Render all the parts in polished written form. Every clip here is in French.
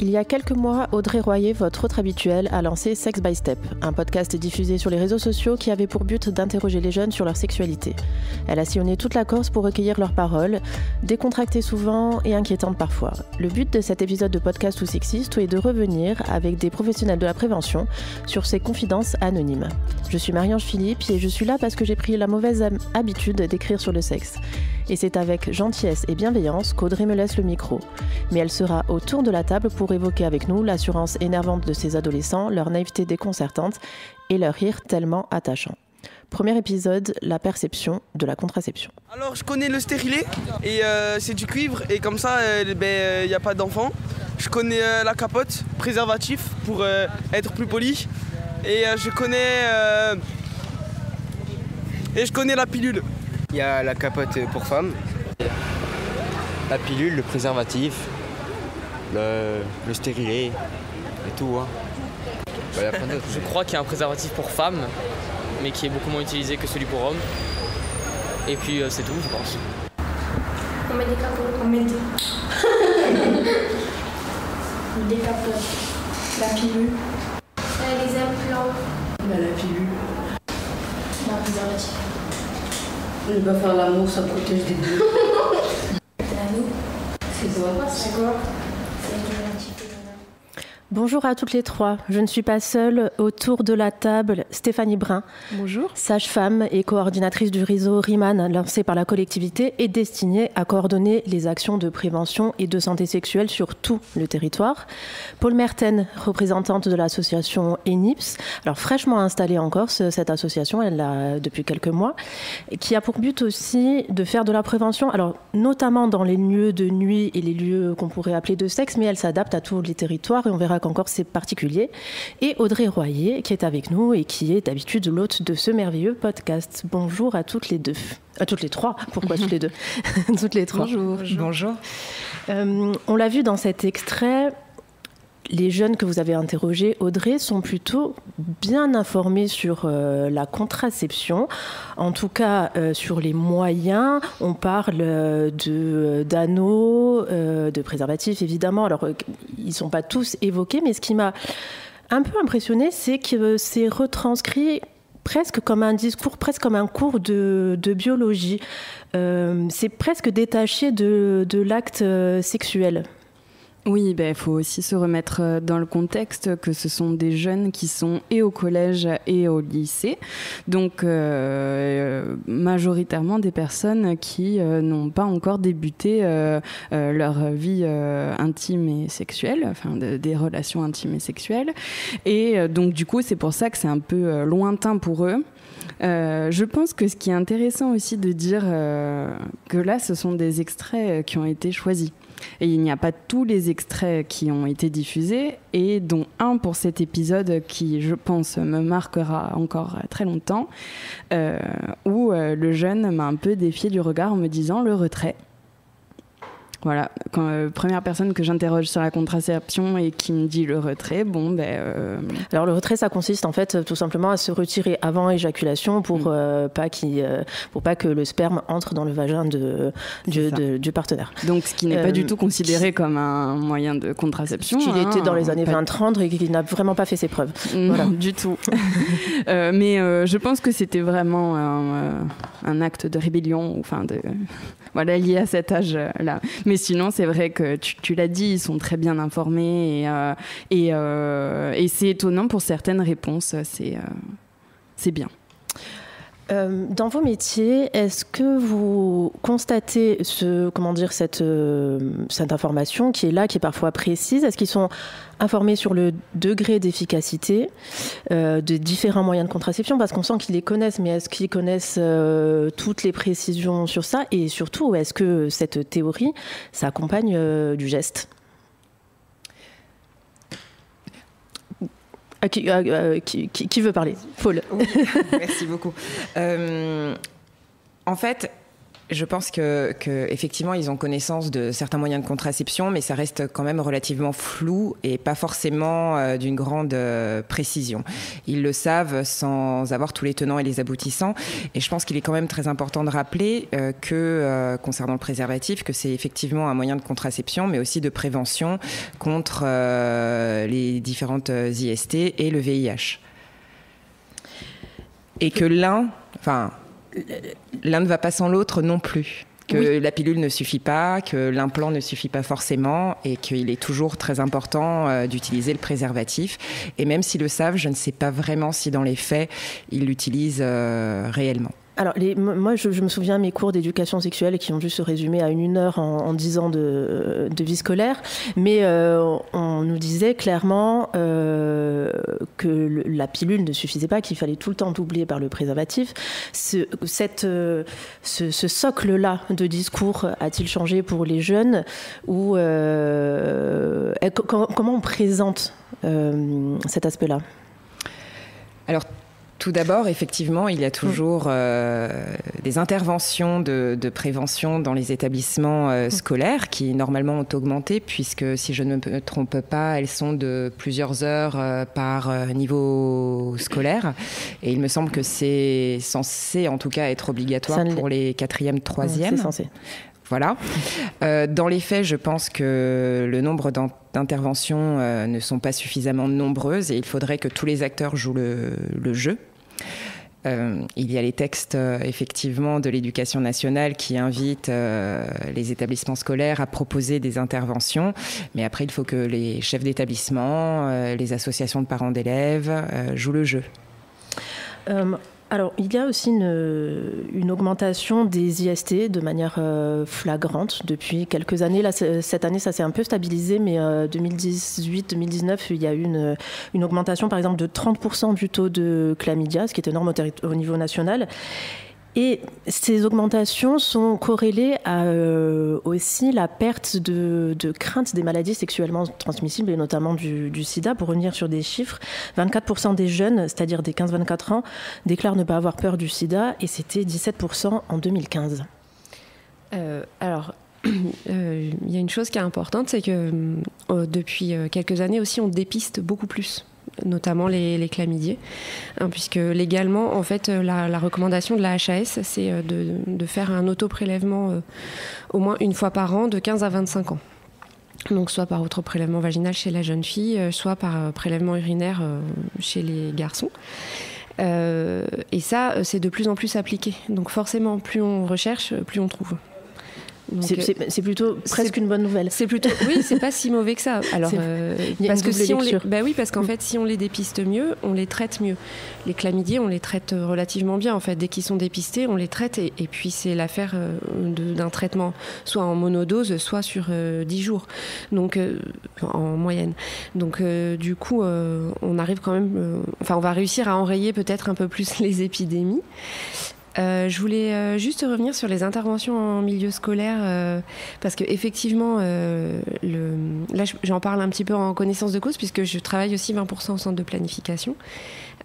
Il y a quelques mois, Audrey Royer, votre autre habituelle, a lancé Sex by Step, un podcast diffusé sur les réseaux sociaux qui avait pour but d'interroger les jeunes sur leur sexualité. Elle a sillonné toute la Corse pour recueillir leurs paroles, décontractées souvent et inquiétantes parfois. Le but de cet épisode de podcast ou sexiste est de revenir, avec des professionnels de la prévention, sur ces confidences anonymes. Je suis Marie-Ange Philippe et je suis là parce que j'ai pris la mauvaise habitude d'écrire sur le sexe. Et c'est avec gentillesse et bienveillance qu'Audrey me laisse le micro. Mais elle sera autour de la table pour évoquer avec nous l'assurance énervante de ces adolescents, leur naïveté déconcertante et leur rire tellement attachant. Premier épisode, la perception de la contraception. Alors je connais le stérilet et c'est du cuivre et comme ça il n'y a pas d'enfant. Je connais la capote, préservatif pour être plus poli et je connais la pilule. Il y a la capote pour femmes, la pilule, le préservatif, le stérilet et tout. Hein. Il y a plein d'autres. Je crois qu'il y a un préservatif pour femmes, mais qui est beaucoup moins utilisé que celui pour hommes. Et puis c'est tout, je pense. On met des capotes. On met des capotes. La pilule. Les implants. La pilule. Un préservatif. Ne pas faire l'amour, ça protège des deux. L'anneau. C'est quoi? C'est quoi? Bonjour à toutes les trois. Je ne suis pas seule. Autour de la table, Stéphanie Brun. Bonjour. Sage-femme et coordinatrice du réseau RIMAN, lancé par la collectivité et destiné à coordonner les actions de prévention et de santé sexuelle sur tout le territoire. Paul Merten, représentante de l'association ENIPS, alors fraîchement installée en Corse, cette association, elle l'a depuis quelques mois, qui a pour but aussi de faire de la prévention, alors notamment dans les lieux de nuit et les lieux qu'on pourrait appeler de sexe, mais elle s'adapte à tous les territoires et on verra qu'encore c'est particulier. Et Audrey Royer qui est avec nous et qui est d'habitude l'hôte de ce merveilleux podcast. Bonjour à toutes les deux. À toutes les trois. Pourquoi toutes les deux? Toutes les trois. Bonjour. On l'a vu dans cet extrait. Les jeunes que vous avez interrogés, Audrey, sont plutôt bien informés sur la contraception, en tout cas sur les moyens. On parle d'anneaux, de préservatifs évidemment. Alors, ils ne sont pas tous évoqués, mais ce qui m'a un peu impressionnée, c'est que c'est retranscrit presque comme un discours, presque comme un cours de biologie. C'est presque détaché de l'acte sexuel. Oui, il faut aussi se remettre dans le contexte que ce sont des jeunes qui sont et au collège et au lycée, donc majoritairement des personnes qui n'ont pas encore débuté leur vie intime et sexuelle, enfin des relations intimes et sexuelles, et donc du coup c'est pour ça que c'est un peu lointain pour eux. Je pense que ce qui est intéressant aussi de dire que là ce sont des extraits qui ont été choisis. Et il n'y a pas tous les extraits qui ont été diffusés, et dont un pour cet épisode qui, je pense, me marquera encore très longtemps, où le jeune m'a un peu défié du regard en me disant le retrait. Voilà, première personne que j'interroge sur la contraception et qui me dit le retrait, Alors le retrait, ça consiste en fait tout simplement à se retirer avant éjaculation pour pas que le sperme entre dans le vagin du partenaire. Donc ce qui n'est pas du tout considéré comme un moyen de contraception. Ce qu'il était dans les années 20-30 et qui n'a vraiment pas fait ses preuves. Voilà. Non, du tout. Mais je pense que c'était vraiment un acte de rébellion, voilà, lié à cet âge-là. Mais sinon, c'est vrai que tu l'as dit, ils sont très bien informés et c'est étonnant pour certaines réponses. C'est bien. Dans vos métiers, est-ce que vous constatez cette information qui est là, qui est parfois précise? Est-ce qu'ils sont informés sur le degré d'efficacité de différents moyens de contraception? Parce qu'on sent qu'ils les connaissent, mais est-ce qu'ils connaissent toutes les précisions sur ça? Et surtout, est-ce que cette théorie s'accompagne du geste? Qui veut parler? Paul. Merci beaucoup. En fait, Je pense que effectivement, ils ont connaissance de certains moyens de contraception, mais ça reste quand même relativement flou et pas forcément d'une grande précision. Ils le savent sans avoir tous les tenants et les aboutissants. Et je pense qu'il est quand même très important de rappeler que, concernant le préservatif, que c'est effectivement un moyen de contraception, mais aussi de prévention contre les différentes IST et le VIH. Et que l'un ne va pas sans l'autre non plus. Que la pilule ne suffit pas, que l'implant ne suffit pas forcément et qu'il est toujours très important d'utiliser le préservatif. Et même s'ils le savent, je ne sais pas vraiment si dans les faits, ils l'utilisent réellement. Alors, moi, je me souviens de mes cours d'éducation sexuelle qui ont dû se résumer à une heure en 10 ans de vie scolaire. Mais on nous disait clairement que la pilule ne suffisait pas, qu'il fallait tout le temps doubler par le préservatif. Ce socle-là de discours a-t-il changé pour les jeunes ou comment on présente cet aspect-là ? Alors, tout d'abord, effectivement, il y a toujours des interventions de prévention dans les établissements scolaires qui, normalement, ont augmenté puisque, si je ne me trompe pas, elles sont de plusieurs heures par niveau scolaire. Et il me semble que c'est censé, en tout cas, être obligatoire pour les 4e, 3e. C'est censé. Voilà. Dans les faits, je pense que le nombre d'interventions ne sont pas suffisamment nombreuses et il faudrait que tous les acteurs jouent le jeu. Il y a les textes effectivement de l'éducation nationale qui invitent les établissements scolaires à proposer des interventions, mais après il faut que les chefs d'établissement, les associations de parents d'élèves jouent le jeu. Alors, il y a aussi une augmentation des IST de manière flagrante depuis quelques années. Là, cette année, ça s'est un peu stabilisé, mais 2018-2019, il y a eu une augmentation, par exemple, de 30% du taux de chlamydia, ce qui est énorme au niveau national. Et ces augmentations sont corrélées à aussi la perte de crainte des maladies sexuellement transmissibles et notamment du sida. Pour revenir sur des chiffres, 24% des jeunes, c'est-à-dire des 15-24 ans, déclarent ne pas avoir peur du sida et c'était 17% en 2015. Alors, il y a une chose qui est importante, c'est que depuis quelques années aussi, on dépiste beaucoup plus, notamment les chlamydiés, puisque légalement, en fait, la recommandation de la HAS, c'est de faire un autoprélèvement au moins une fois par an de 15 à 25 ans. Donc soit par autoprélèvement vaginal chez la jeune fille, soit par prélèvement urinaire chez les garçons. Et ça, c'est de plus en plus appliqué. Donc forcément, plus on recherche, plus on trouve. Donc, c'est plutôt presque une bonne nouvelle. C'est plutôt, oui, c'est pas si mauvais que ça. Alors, parce que si on les, oui, parce qu'en fait, si on les dépiste mieux, on les traite mieux. Les chlamydiés, on les traite relativement bien. En fait, dès qu'ils sont dépistés, on les traite et puis c'est l'affaire d'un traitement, soit en monodose, soit sur 10 jours, donc en moyenne. Donc, du coup, on arrive quand même. Enfin, on va réussir à enrayer peut-être un peu plus les épidémies. Je voulais juste revenir sur les interventions en milieu scolaire parce que effectivement, là j'en parle un petit peu en connaissance de cause puisque je travaille aussi 20% au centre de planification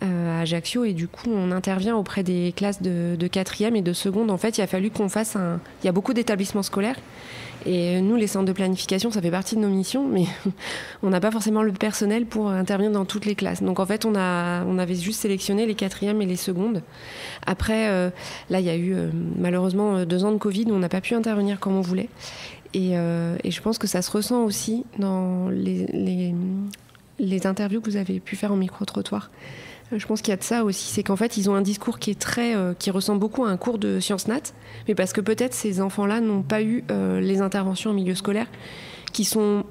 à Ajaccio et du coup on intervient auprès des classes de 4e et de seconde. En fait, il a fallu qu'on fasse il y a beaucoup d'établissements scolaires. Et nous, les centres de planification, ça fait partie de nos missions, mais on n'a pas forcément le personnel pour intervenir dans toutes les classes. Donc en fait, on avait juste sélectionné les 4e et les secondes. Après, là, il y a eu malheureusement 2 ans de Covid où on n'a pas pu intervenir comme on voulait. Et je pense que ça se ressent aussi dans les interviews que vous avez pu faire en micro-trottoir. Je pense qu'il y a de ça aussi, c'est qu'en fait ils ont un discours qui est qui ressemble beaucoup à un cours de sciences nat, mais parce que peut-être ces enfants-là n'ont pas eu les interventions en milieu scolaire, qui sont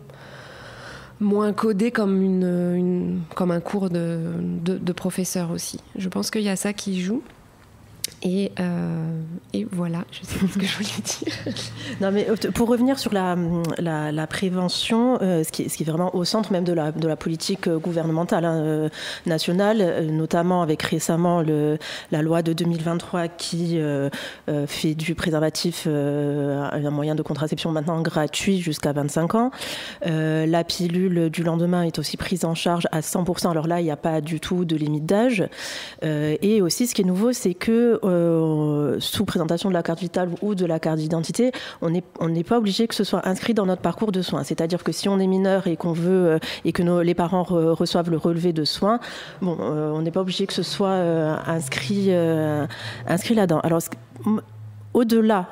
moins codées comme comme un cours de professeur aussi. Je pense qu'il y a ça qui joue. Et voilà, je sais pas ce que je voulais dire. Non, mais pour revenir sur la prévention, ce qui est vraiment au centre même de la politique gouvernementale nationale, notamment avec récemment la loi de 2023 qui fait du préservatif un moyen de contraception maintenant gratuit jusqu'à 25 ans. La pilule du lendemain est aussi prise en charge à 100%. Alors là, il n'y a pas du tout de limite d'âge. Et aussi, ce qui est nouveau, c'est que sous présentation de la carte vitale ou de la carte d'identité, on n'est pas obligé que ce soit inscrit dans notre parcours de soins. C'est-à-dire que si on est mineur et qu'on veut et que les parents reçoivent le relevé de soins, on n'est pas obligé que ce soit inscrit là-dedans. Alors, au-delà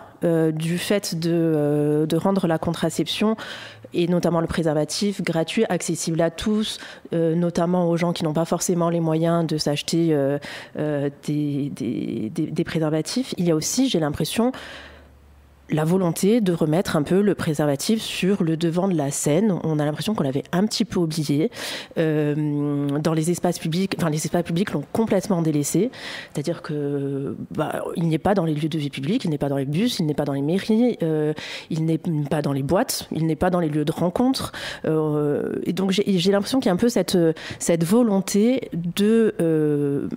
du fait de rendre la contraception et notamment le préservatif gratuit, accessible à tous, notamment aux gens qui n'ont pas forcément les moyens de s'acheter des préservatifs. Il y a aussi, j'ai l'impression, la volonté de remettre un peu le préservatif sur le devant de la scène. On a l'impression qu'on l'avait un petit peu oublié dans les espaces publics. Enfin, les espaces publics l'ont complètement délaissé. C'est-à-dire que il n'est pas dans les lieux de vie publique, il n'est pas dans les bus, il n'est pas dans les mairies, il n'est pas dans les boîtes, il n'est pas dans les lieux de rencontre. Et donc j'ai l'impression qu'il y a un peu cette volonté de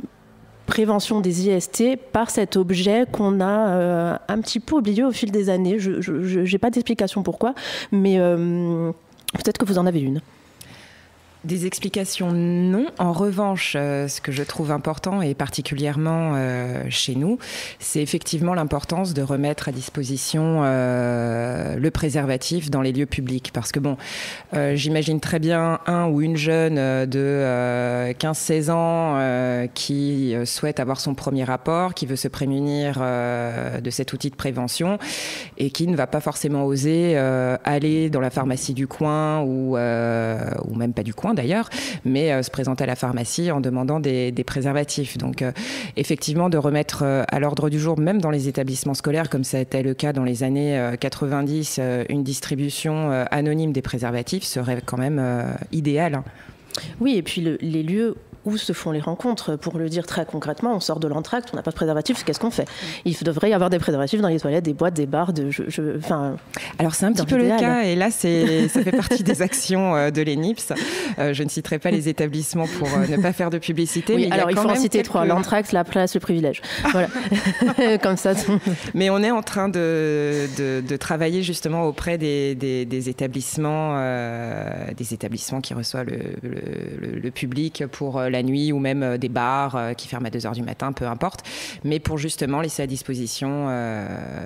prévention des IST par cet objet qu'on a un petit peu oublié au fil des années. Je n'ai pas d'explication pourquoi, mais peut-être que vous en avez une. Des explications, non. En revanche, ce que je trouve important, et particulièrement chez nous, c'est effectivement l'importance de remettre à disposition le préservatif dans les lieux publics. Parce que j'imagine très bien un ou une jeune de 15-16 ans qui souhaite avoir son premier rapport, qui veut se prémunir de cet outil de prévention et qui ne va pas forcément oser aller dans la pharmacie du coin ou même pas du coin d'ailleurs, mais se présenter à la pharmacie en demandant des préservatifs. Donc effectivement, de remettre à l'ordre du jour, même dans les établissements scolaires, comme ça a été le cas dans les années 90, une distribution anonyme des préservatifs serait quand même idéal. Oui, et puis les lieux où se font les rencontres. Pour le dire très concrètement, on sort de l'entracte, on n'a pas de préservatif, qu'est-ce qu'on fait ? Il devrait y avoir des préservatifs dans les toilettes, des boîtes, des bars. Alors c'est un petit peu le cas, et là ça fait partie des actions de l'ENIPS. Je ne citerai pas les établissements pour ne pas faire de publicité. Oui, mais alors il faut en citer 3, l'entracte, la place, le privilège. Voilà. Comme ça. Mais on est en train de travailler justement auprès des établissements qui reçoivent le public pour la nuit, ou même des bars qui ferment à 2h du matin, peu importe, mais pour justement laisser à disposition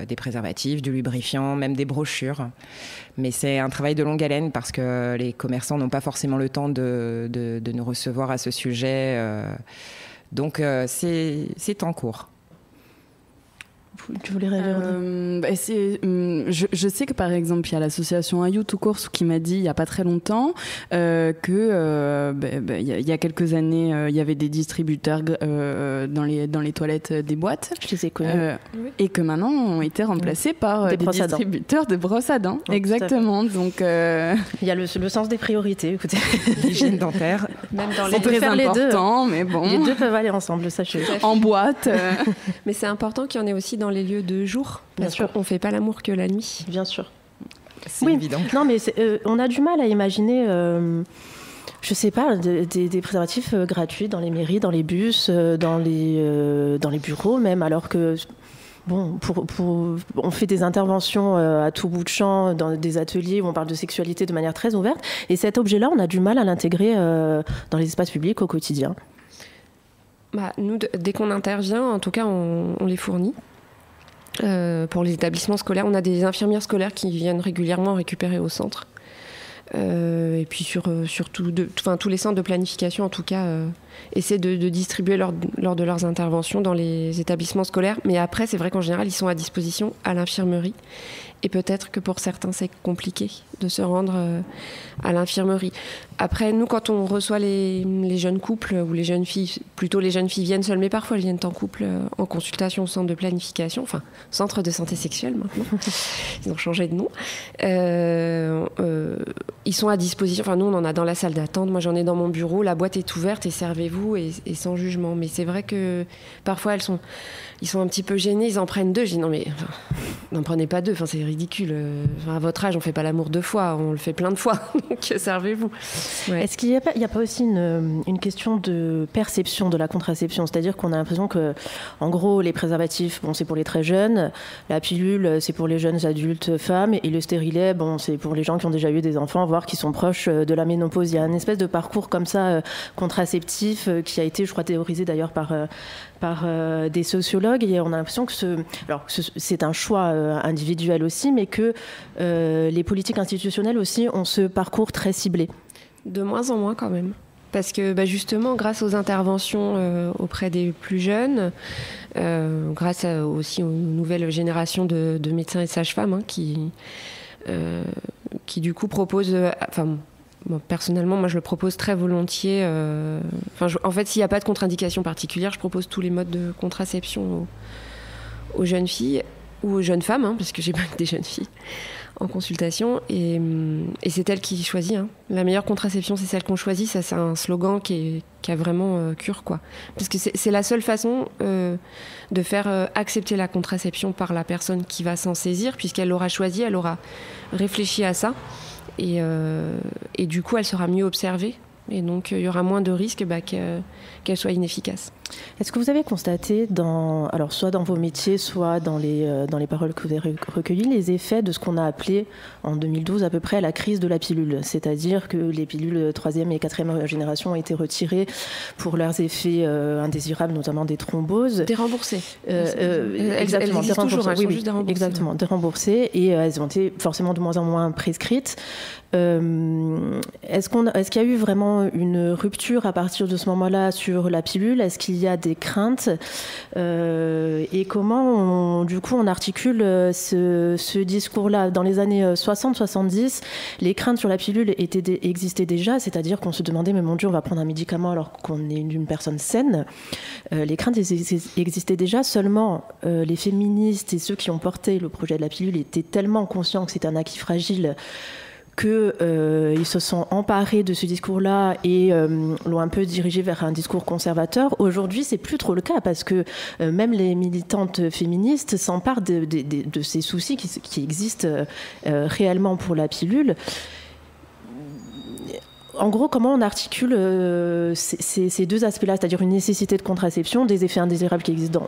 des préservatifs, du lubrifiant, même des brochures. Mais c'est un travail de longue haleine parce que les commerçants n'ont pas forcément le temps de nous recevoir à ce sujet. Donc c'est en cours. Tu voulais réagir? Je sais que par exemple il y a l'association Ayou tout court qui m'a dit il n'y a pas très longtemps que il y a quelques années il y avait des distributeurs dans les toilettes des boîtes. Je les ai connus. Et que maintenant ont été remplacés par des distributeurs de brosses à dents. Exactement. Donc il y a le sens des priorités. Écoutez, l'hygiène dentaire. Même dans c'est très important, mais bon. Les deux peuvent aller ensemble, sachez. En boîte. Mais c'est important qu'il y en ait aussi dans les lieux de jour, parce qu'on ne fait pas l'amour que la nuit. Bien sûr. C'est évident. Non, mais on a du mal à imaginer, je sais pas, des préservatifs gratuits dans les mairies, dans les bus, dans les bureaux même, alors que... Bon, on fait des interventions à tout bout de champ dans des ateliers où on parle de sexualité de manière très ouverte, et cet objet-là, on a du mal à l'intégrer dans les espaces publics au quotidien. Nous, dès qu'on intervient, en tout cas, on les fournit. Pour les établissements scolaires, on a des infirmières scolaires qui viennent régulièrement récupérer au centre. Et puis sur tous les centres de planification, en tout cas, essaient de distribuer lors de leurs interventions dans les établissements scolaires. Mais après, c'est vrai qu'en général, ils sont à disposition à l'infirmerie. Et peut-être que pour certains, c'est compliqué de se rendre à l'infirmerie. Après, nous, quand on reçoit les jeunes couples ou les jeunes filles, plutôt les jeunes filles viennent seules, mais parfois elles viennent en couple en consultation au centre de planification, enfin, centre de santé sexuelle maintenant. Ils ont changé de nom. Ils sont à disposition. Enfin, nous, on en a dans la salle d'attente. Moi, j'en ai dans mon bureau. La boîte est ouverte et servez-vous et sans jugement. Mais c'est vrai que parfois, ils sont un petit peu gênés. Ils en prennent 2. Je dis non, mais n'en prenez pas 2. Enfin, c'est ridicule. À votre âge, on fait pas l'amour 2 fois. On le fait plein de fois. Donc, servez-vous. Ouais. Est-ce qu'il n'y a pas aussi une question de perception de la contraception ? C'est-à-dire qu'on a l'impression que, en gros, les préservatifs, c'est pour les très jeunes. La pilule, c'est pour les jeunes adultes femmes. Et le stérilet, c'est pour les gens qui ont déjà eu des enfants, voire qui sont proches de la ménopause. Il y a une espèce de parcours comme ça, contraceptif, contraceptif qui a été, je crois, théorisé d'ailleurs par des sociologues, et on a l'impression que c'est un choix individuel aussi, mais que les politiques institutionnelles aussi ont ce parcours très ciblé. De moins en moins quand même. Parce que justement, grâce aux interventions auprès des plus jeunes, grâce aussi aux nouvelles générations de médecins et de sages-femmes qui du coup proposent... personnellement, moi je le propose très volontiers. En fait, s'il n'y a pas de contre-indication particulière, je propose tous les modes de contraception aux jeunes filles ou aux jeunes femmes, parce que j'ai pas que des jeunes filles en consultation, et c'est elle qui choisit. La meilleure contraception, c'est celle qu'on choisit. Ça, c'est un slogan qui a vraiment cure, quoi. Parce que c'est la seule façon de faire accepter la contraception par la personne qui va s'en saisir, puisqu'elle l'aura choisi, elle aura réfléchi à ça, et du coup, elle sera mieux observée. Et donc, il y aura moins de risques qu'elle soit inefficace. Est-ce que vous avez constaté, soit dans vos métiers, soit dans les paroles que vous avez recueillies, les effets de ce qu'on a appelé en 2012 à peu près la crise de la pilule ? C'est-à-dire que les pilules 3e et 4e génération ont été retirées pour leurs effets indésirables, notamment des thromboses. Déremboursées. Exactement, déremboursées. Exactement, déremboursées, et elles ont été forcément de moins en moins prescrites. Est-ce qu'il y a eu vraiment une rupture à partir de ce moment-là sur la pilule ? Est-ce qu'il y a des craintes et comment on articule ce discours-là ? Dans les années 60-70, les craintes sur la pilule existaient déjà, c'est-à-dire qu'on se demandait, mais mon Dieu, on va prendre un médicament alors qu'on est une personne saine. Les craintes existaient déjà, seulement les féministes et ceux qui ont porté le projet de la pilule étaient tellement conscients que c'était un acquis fragile qu'ils se sont emparés de ce discours-là et l'ont un peu dirigé vers un discours conservateur. Aujourd'hui, c'est plus trop le cas, parce que même les militantes féministes s'emparent de ces soucis qui existent réellement pour la pilule. En gros, comment on articule ces deux aspects-là, c'est-à-dire une nécessité de contraception, des effets indésirables qui existent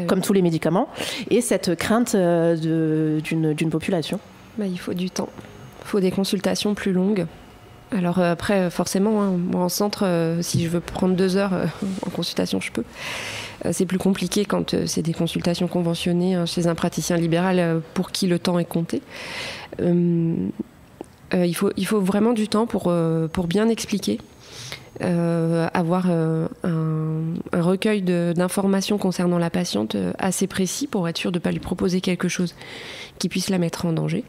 comme tous les médicaments, et cette crainte d'une population ? Il faut du temps. Il faut des consultations plus longues. Alors après, forcément, moi en centre, si je veux prendre 2 heures en consultation, je peux. C'est plus compliqué quand c'est des consultations conventionnées chez un praticien libéral pour qui le temps est compté. Il faut vraiment du temps pour bien expliquer. Avoir un recueil d'informations concernant la patiente assez précis pour être sûr de ne pas lui proposer quelque chose qui puisse la mettre en danger.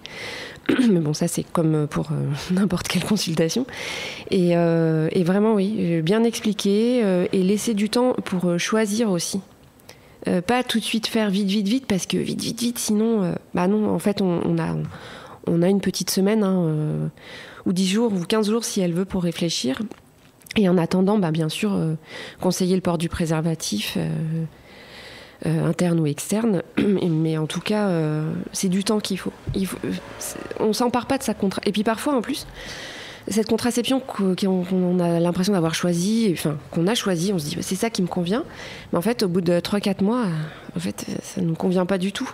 Mais bon, ça c'est comme pour n'importe quelle consultation. Et vraiment, oui, bien expliquer et laisser du temps pour choisir aussi. Pas tout de suite faire vite, parce que vite, sinon, non, en fait, on a une petite semaine, ou 10 jours, ou 15 jours si elle veut pour réfléchir. Et en attendant, bien sûr, conseiller le port du préservatif, interne ou externe. Mais en tout cas, c'est du temps qu'il faut. On ne s'empare pas de sa contraception. Et puis parfois, en plus, cette contraception qu'on a l'impression d'avoir choisie, qu'on a choisie, on se dit c'est ça qui me convient. Mais en fait, au bout de 3-4 mois, ça ne nous convient pas du tout.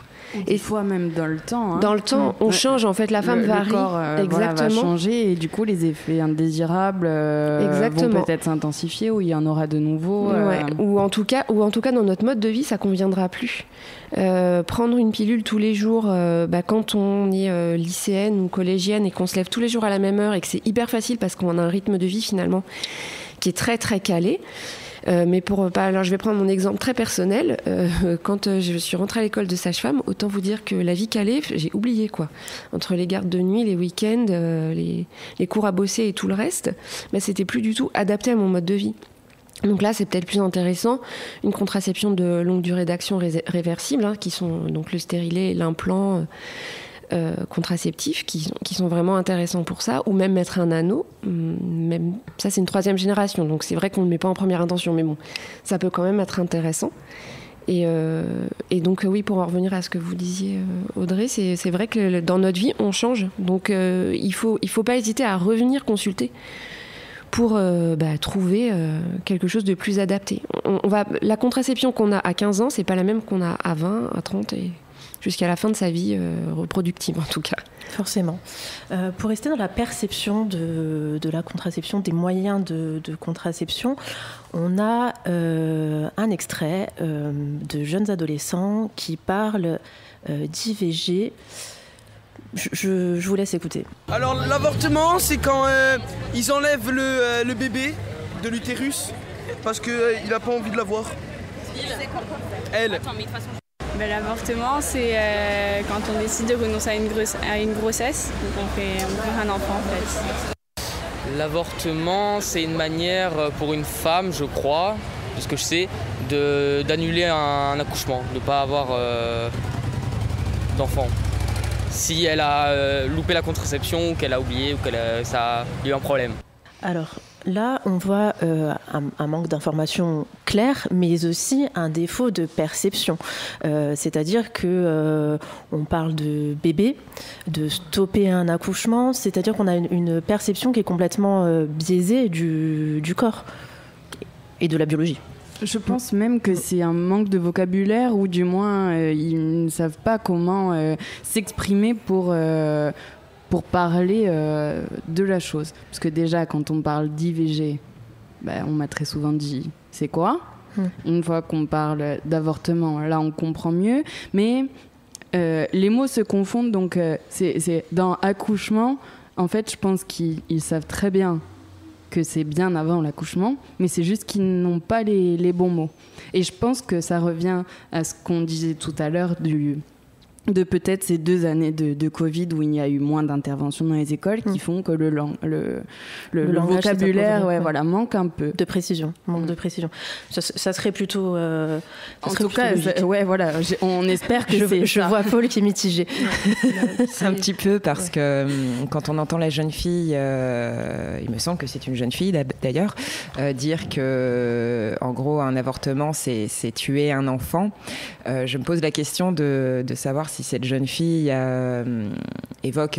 Et fois même dans le temps. Dans le temps, on change. En fait, la femme varie. Le corps va changer, et du coup, les effets indésirables vont peut-être s'intensifier, ou il y en aura de nouveaux. Ou en tout cas, dans notre mode de vie, ça conviendra plus. Prendre une pilule tous les jours, quand on est lycéenne ou collégienne et qu'on se lève tous les jours à la même heure et que c'est hyper facile parce qu'on a un rythme de vie finalement qui est très très calé. Mais alors je vais prendre mon exemple très personnel. Quand je suis rentrée à l'école de sage-femme, autant vous dire que la vie calée, j'ai oublié quoi. Entre les gardes de nuit, les week-ends, les cours à bosser et tout le reste, c'était plus du tout adapté à mon mode de vie. Donc là, c'est peut-être plus intéressant, une contraception de longue durée d'action réversible, qui sont donc le stérilet et l'implant contraceptifs, qui sont vraiment intéressants pour ça, ou même mettre un anneau. Même, ça, c'est une 3e génération, donc c'est vrai qu'on ne le met pas en première intention, mais bon, ça peut quand même être intéressant. Et donc, oui, pour en revenir à ce que vous disiez, Audrey, c'est vrai que dans notre vie, on change. Donc, il faut pas hésiter à revenir consulter pour trouver quelque chose de plus adapté. La contraception qu'on a à 15 ans, c'est pas la même qu'on a à 20, à 30 jusqu'à la fin de sa vie reproductive en tout cas. Forcément. Pour rester dans la perception de la contraception, des moyens de contraception, on a un extrait de jeunes adolescents qui parlent d'IVG. Je vous laisse écouter. Alors l'avortement, c'est quand ils enlèvent le bébé de l'utérus parce qu'il n'a pas envie de l'avoir. Elle. L'avortement, c'est quand on décide de renoncer à une grossesse, donc on fait un enfant en fait. L'avortement, c'est une manière pour une femme, je crois, de ce que je sais, d'annuler un accouchement, de ne pas avoir d'enfant. Si elle a loupé la contraception ou qu'elle a oublié ou ça a eu un problème. Alors là, on voit un manque d'informations claires, mais aussi un défaut de perception. C'est-à-dire que on parle de bébé, de stopper un accouchement, c'est-à-dire qu'on a une perception qui est complètement biaisée du corps et de la biologie. Je pense même que c'est un manque de vocabulaire, ou du moins ils ne savent pas comment s'exprimer pour parler de la chose. Parce que déjà, quand on parle d'IVG, on m'a très souvent dit « c'est quoi ?» Une fois qu'on parle d'avortement, là on comprend mieux. Mais les mots se confondent, donc c'est dans accouchement, en fait je pense qu'ils savent très bien que c'est bien avant l'accouchement, mais c'est juste qu'ils n'ont pas les bons mots. Et je pense que ça revient à ce qu'on disait tout à l'heure de peut-être ces 2 années de Covid où il y a eu moins d'interventions dans les écoles qui font que le vocabulaire manque un peu. De précision, manque de précision. Ça serait plutôt... en tout cas, on espère que je vois Paul qui est mitigé. C'est un petit peu parce que quand on entend la jeune fille, il me semble que c'est une jeune fille d'ailleurs, dire que en gros un avortement c'est tuer un enfant, je me pose la question de savoir si cette jeune fille évoque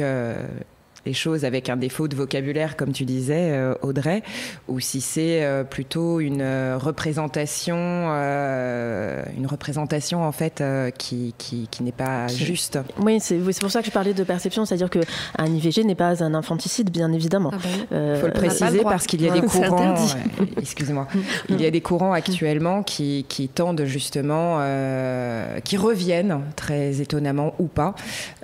les choses avec un défaut de vocabulaire, comme tu disais, Audrey, ou si c'est plutôt une représentation en fait qui n'est pas juste. Oui, c'est pour ça que je parlais de perception, c'est-à-dire qu'un IVG n'est pas un infanticide, bien évidemment. Faut le préciser parce qu'il y a des courants. Excusez-moi. Il y a des courants actuellement qui tendent justement, qui reviennent très étonnamment ou pas,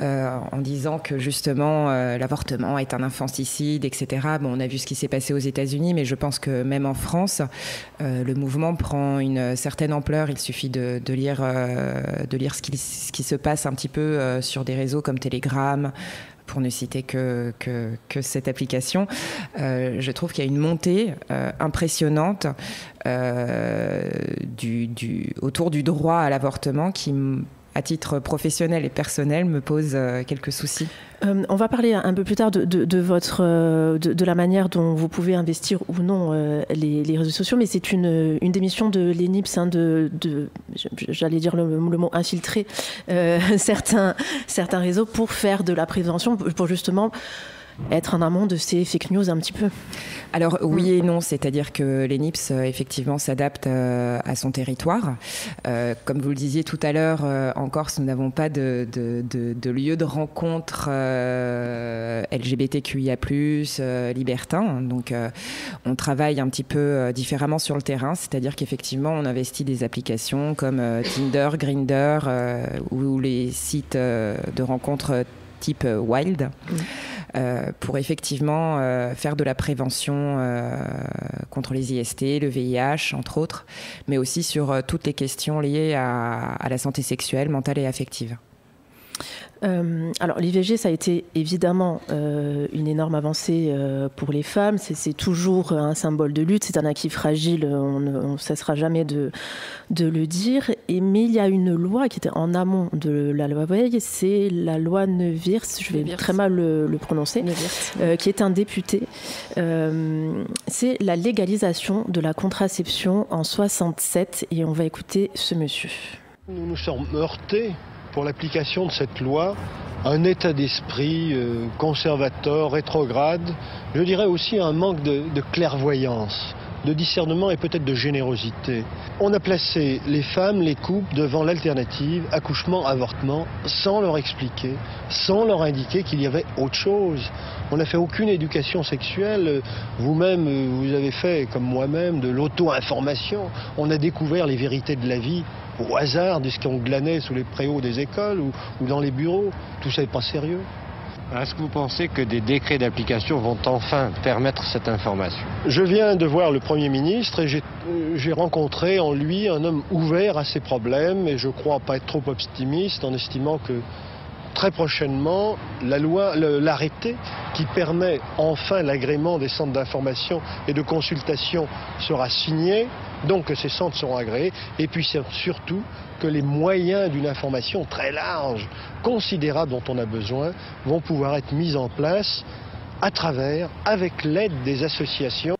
en disant que justement l'avortement est un infanticide, etc. Bon, on a vu ce qui s'est passé aux États-Unis, mais je pense que même en France, le mouvement prend une certaine ampleur. Il suffit de lire ce qui se passe un petit peu sur des réseaux comme Telegram, pour ne citer que cette application. Je trouve qu'il y a une montée impressionnante autour du droit à l'avortement qui, à titre professionnel et personnel, me pose quelques soucis. On va parler un peu plus tard de la manière dont vous pouvez investir ou non les réseaux sociaux, mais c'est une des missions de l'ENIPS, j'allais dire le mot infiltrer certains réseaux pour faire de la prévention, pour justement être en amont de ces fake news un petit peu. Alors oui et non, c'est-à-dire que l'ENIPS effectivement s'adapte à son territoire. Comme vous le disiez tout à l'heure, en Corse, nous n'avons pas de lieu de rencontre LGBTQIA+, libertin. Donc on travaille un petit peu différemment sur le terrain, c'est-à-dire qu'effectivement on investit des applications comme Tinder, Grindr ou les sites de rencontres type Wild. Pour effectivement faire de la prévention contre les IST, le VIH, entre autres, mais aussi sur toutes les questions liées à la santé sexuelle, mentale et affective. Alors l'IVG, ça a été évidemment une énorme avancée pour les femmes. C'est toujours un symbole de lutte, c'est un acquis fragile, on ne cessera jamais de le dire. Mais il y a une loi qui était en amont de la loi Veil, c'est la loi Neuwirth, je vais très mal le prononcer, qui est un député. C'est la légalisation de la contraception en 67, et on va écouter ce monsieur. Nous nous sommes heurtés pour l'application de cette loi, un état d'esprit conservateur, rétrograde, je dirais aussi un manque de clairvoyance de discernement et peut-être de générosité. On a placé les femmes, les couples devant l'alternative accouchement-avortement sans leur expliquer, sans leur indiquer qu'il y avait autre chose. On n'a fait aucune éducation sexuelle. Vous-même, vous avez fait, comme moi-même, de l'auto-information. On a découvert les vérités de la vie au hasard de ce qu'on glanait sous les préaux des écoles ou dans les bureaux. Tout ça n'est pas sérieux. Est-ce que vous pensez que des décrets d'application vont enfin permettre cette information? Je viens de voir le Premier ministre et j'ai rencontré en lui un homme ouvert à ces problèmes et je crois pas être trop optimiste en estimant que très prochainement, l'arrêté qui permet enfin l'agrément des centres d'information et de consultation sera signé, donc que ces centres seront agréés, et puis surtout que les moyens d'une information très large, considérable dont on a besoin, vont pouvoir être mis en place avec l'aide des associations.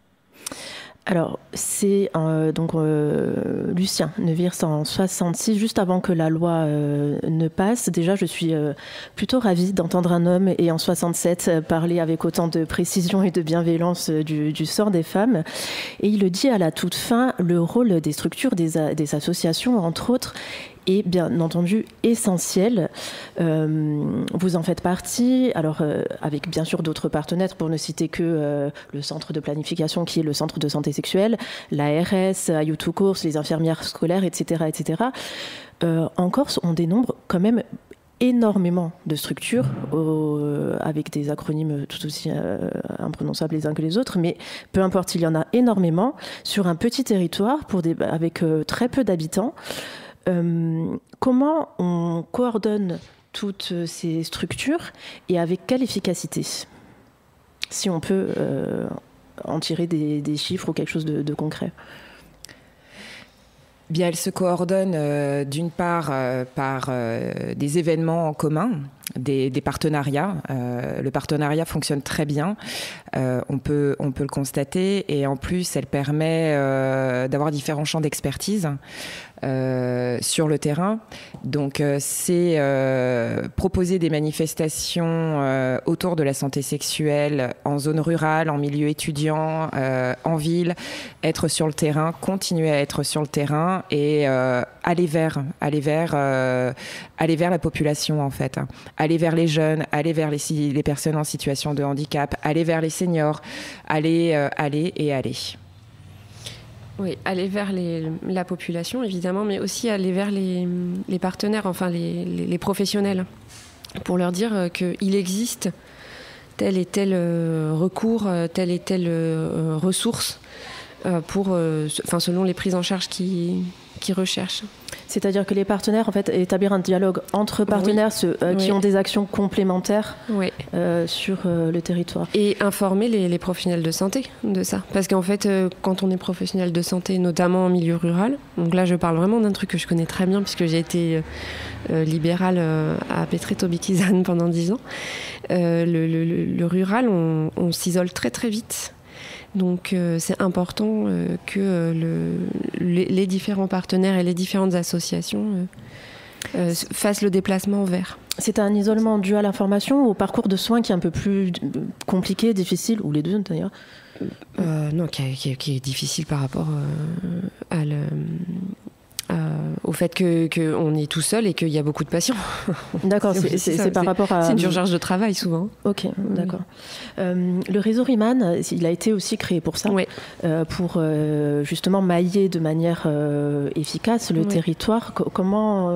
Alors, c'est Lucien Neuwirth en 66, juste avant que la loi ne passe. Déjà, je suis plutôt ravie d'entendre un homme et en 67 parler avec autant de précision et de bienveillance du sort des femmes. Et il le dit à la toute fin, le rôle des structures, des associations, entre autres, est bien entendu essentiel. Vous en faites partie, alors avec bien sûr d'autres partenaires, pour ne citer que le centre de planification qui est le centre de santé sexuelle, l'ARS, Ayutu Course, les infirmières scolaires, etc. etc. En Corse, on dénombre quand même énormément de structures avec des acronymes tout aussi imprononçables les uns que les autres, mais peu importe, il y en a énormément sur un petit territoire avec très peu d'habitants. Comment on coordonne toutes ces structures et avec quelle efficacité? Si on peut en tirer des chiffres ou quelque chose de concret. Bien, elles se coordonnent d'une part par des événements en commun, des partenariats. Le partenariat fonctionne très bien, on peut le constater, et en plus, elle permet d'avoir différents champs d'expertise sur le terrain. Donc, c'est proposer des manifestations autour de la santé sexuelle en zone rurale, en milieu étudiant, en ville, être sur le terrain, continuer à être sur le terrain et aller vers la population, en fait. Aller vers les jeunes, aller vers les personnes en situation de handicap, aller vers les seniors, aller. Oui, aller vers la population, évidemment, mais aussi aller vers les partenaires, enfin les professionnels, pour leur dire qu'il existe tel et tel recours, telle et telle ressource, selon les prises en charge qu'ils recherchent. C'est-à-dire que les partenaires, en fait, établir un dialogue entre partenaires qui ont des actions complémentaires sur le territoire. Et informer les professionnels de santé de ça. Parce qu'en fait, quand on est professionnel de santé, notamment en milieu rural, donc là je parle vraiment d'un truc que je connais très bien puisque j'ai été libérale à Pétré-Tobikizane pendant 10 ans, le rural, on s'isole très très vite. Donc c'est important que les différents partenaires et les différentes associations fassent le déplacement vers. C'est un isolement dû à l'information ou au parcours de soins qui est un peu plus compliqué, difficile, ou les deux d'ailleurs? Non, qui est difficile par rapport au fait qu'on est tout seul et qu'il y a beaucoup de patients. D'accord, c'est par rapport à... C'est une surcharge de travail souvent. Ok, d'accord. Le réseau RIMAN, il a été aussi créé pour ça, pour justement mailler de manière efficace le territoire.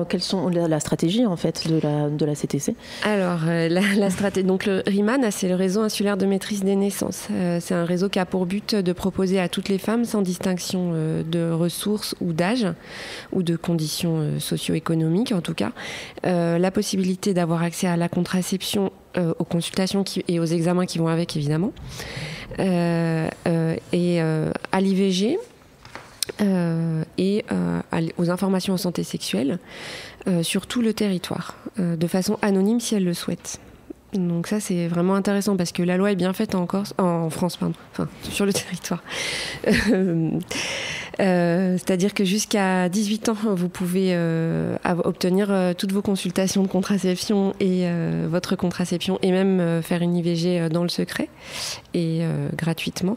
Quelles sont la stratégie en fait de la CTC? Alors, la stratégie, donc le RIMAN, c'est le réseau insulaire de maîtrise des naissances. C'est un réseau qui a pour but de proposer à toutes les femmes, sans distinction de ressources ou d'âge, ou de conditions socio-économiques en tout cas, la possibilité d'avoir accès à la contraception, aux consultations et aux examens qui vont avec évidemment, et à l'IVG et aux informations en santé sexuelle sur tout le territoire, de façon anonyme si elles le souhaitent. Donc ça c'est vraiment intéressant parce que la loi est bien faite en France, sur le territoire. C'est-à-dire que jusqu'à 18 ans, vous pouvez obtenir toutes vos consultations de contraception et votre contraception et même faire une IVG dans le secret et gratuitement.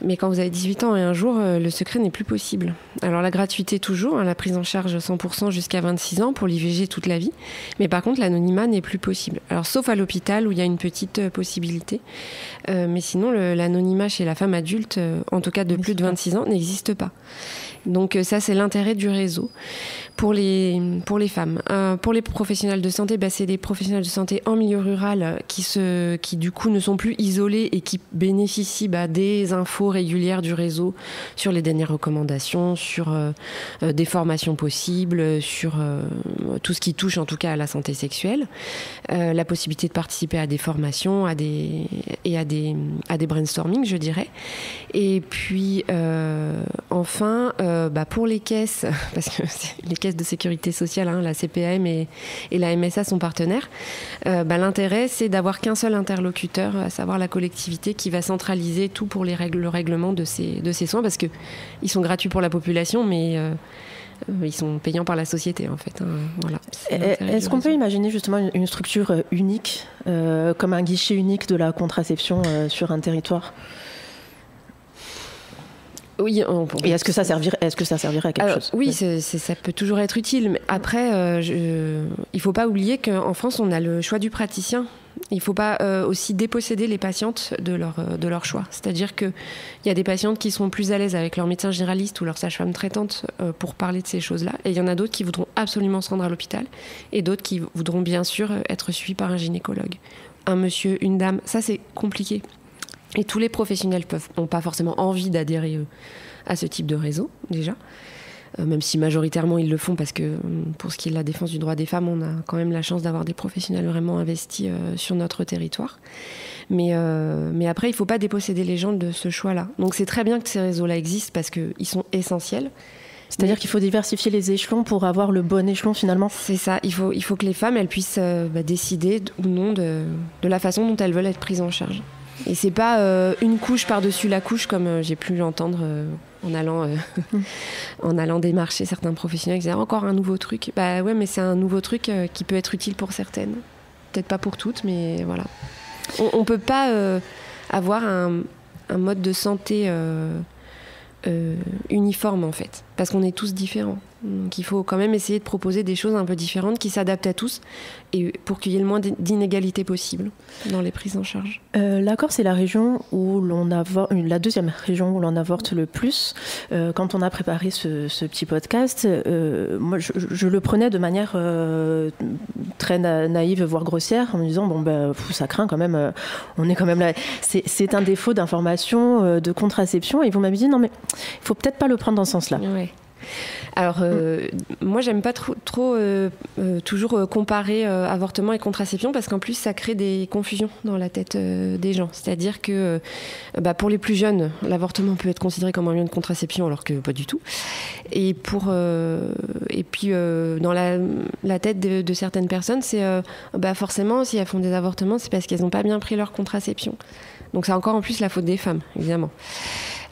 Mais quand vous avez 18 ans et un jour, le secret n'est plus possible. Alors la gratuité toujours, la prise en charge 100% jusqu'à 26 ans pour l'IVG toute la vie. Mais par contre, l'anonymat n'est plus possible. Alors sauf à l'hôpital où il y a une petite possibilité. Mais sinon, l'anonymat chez la femme adulte, en tout cas de plus de 26 ans, n'existe pas. Donc ça, c'est l'intérêt du réseau pour les femmes. Pour les professionnels de santé, c'est des professionnels de santé en milieu rural qui du coup ne sont plus isolés et qui bénéficient des infos régulières du réseau sur les dernières recommandations, sur des formations possibles, sur tout ce qui touche en tout cas à la santé sexuelle, la possibilité de participer à des formations, à des brainstorming, je dirais. Et puis enfin, pour les caisses, parce que les caisses de sécurité sociale, la CPAM et la MSA sont partenaires, l'intérêt c'est d'avoir qu'un seul interlocuteur, à savoir la collectivité, qui va centraliser tout pour le règlement de ces soins, parce qu'ils sont gratuits pour la population, mais ils sont payants par la société en fait. Voilà. Est-ce qu'on peut imaginer justement une structure unique, comme un guichet unique de la contraception sur un territoire ? Oui, et est-ce que ça servirait à quelque chose ? Oui, ça peut toujours être utile. Mais après, il ne faut pas oublier qu'en France, on a le choix du praticien. Il ne faut pas aussi déposséder les patientes de leur choix. C'est-à-dire qu'il y a des patientes qui seront plus à l'aise avec leur médecin généraliste ou leur sage-femme traitante pour parler de ces choses-là. Et il y en a d'autres qui voudront absolument se rendre à l'hôpital. Et d'autres qui voudront bien sûr être suivis par un gynécologue. Un monsieur, une dame, ça c'est compliqué. Et tous les professionnels n'ont pas forcément envie d'adhérer à ce type de réseau, déjà. Même si majoritairement ils le font, parce que pour ce qui est de la défense du droit des femmes, on a quand même la chance d'avoir des professionnels vraiment investis sur notre territoire. Mais après, il ne faut pas déposséder les gens de ce choix-là. Donc c'est très bien que ces réseaux-là existent, parce qu'ils sont essentiels. C'est-à-dire qu'il faut diversifier les échelons pour avoir le bon échelon finalement. C'est ça, il faut que les femmes elles puissent décider ou non de la façon dont elles veulent être prises en charge. Et c'est pas une couche par-dessus la couche, comme j'ai pu l'entendre en allant démarcher certains professionnels qui disaient encore un nouveau truc. Bah ouais, mais c'est un nouveau truc qui peut être utile pour certaines. Peut-être pas pour toutes, mais voilà. On peut pas avoir un mode de santé uniforme en fait, parce qu'on est tous différents. Donc il faut quand même essayer de proposer des choses un peu différentes qui s'adaptent à tous, et pour qu'il y ait le moins d'inégalités possible dans les prises en charge. La Corse est la région où la deuxième région où l'on avorte le plus. Quand on a préparé ce petit podcast, moi je le prenais de manière très naïve, voire grossière, en me disant ça craint quand même, on est quand même là. C'est un défaut d'information, de contraception, et vous m'avez dit non mais il faut peut-être pas le prendre dans ce sens-là. Ouais. Alors, moi, j'aime pas trop toujours comparer avortement et contraception, parce qu'en plus, ça crée des confusions dans la tête des gens. C'est-à-dire que pour les plus jeunes, l'avortement peut être considéré comme un moyen de contraception, alors que pas du tout. Et puis, dans la tête de certaines personnes, c'est forcément, si elles font des avortements, c'est parce qu'elles n'ont pas bien pris leur contraception. Donc, c'est encore en plus la faute des femmes, évidemment.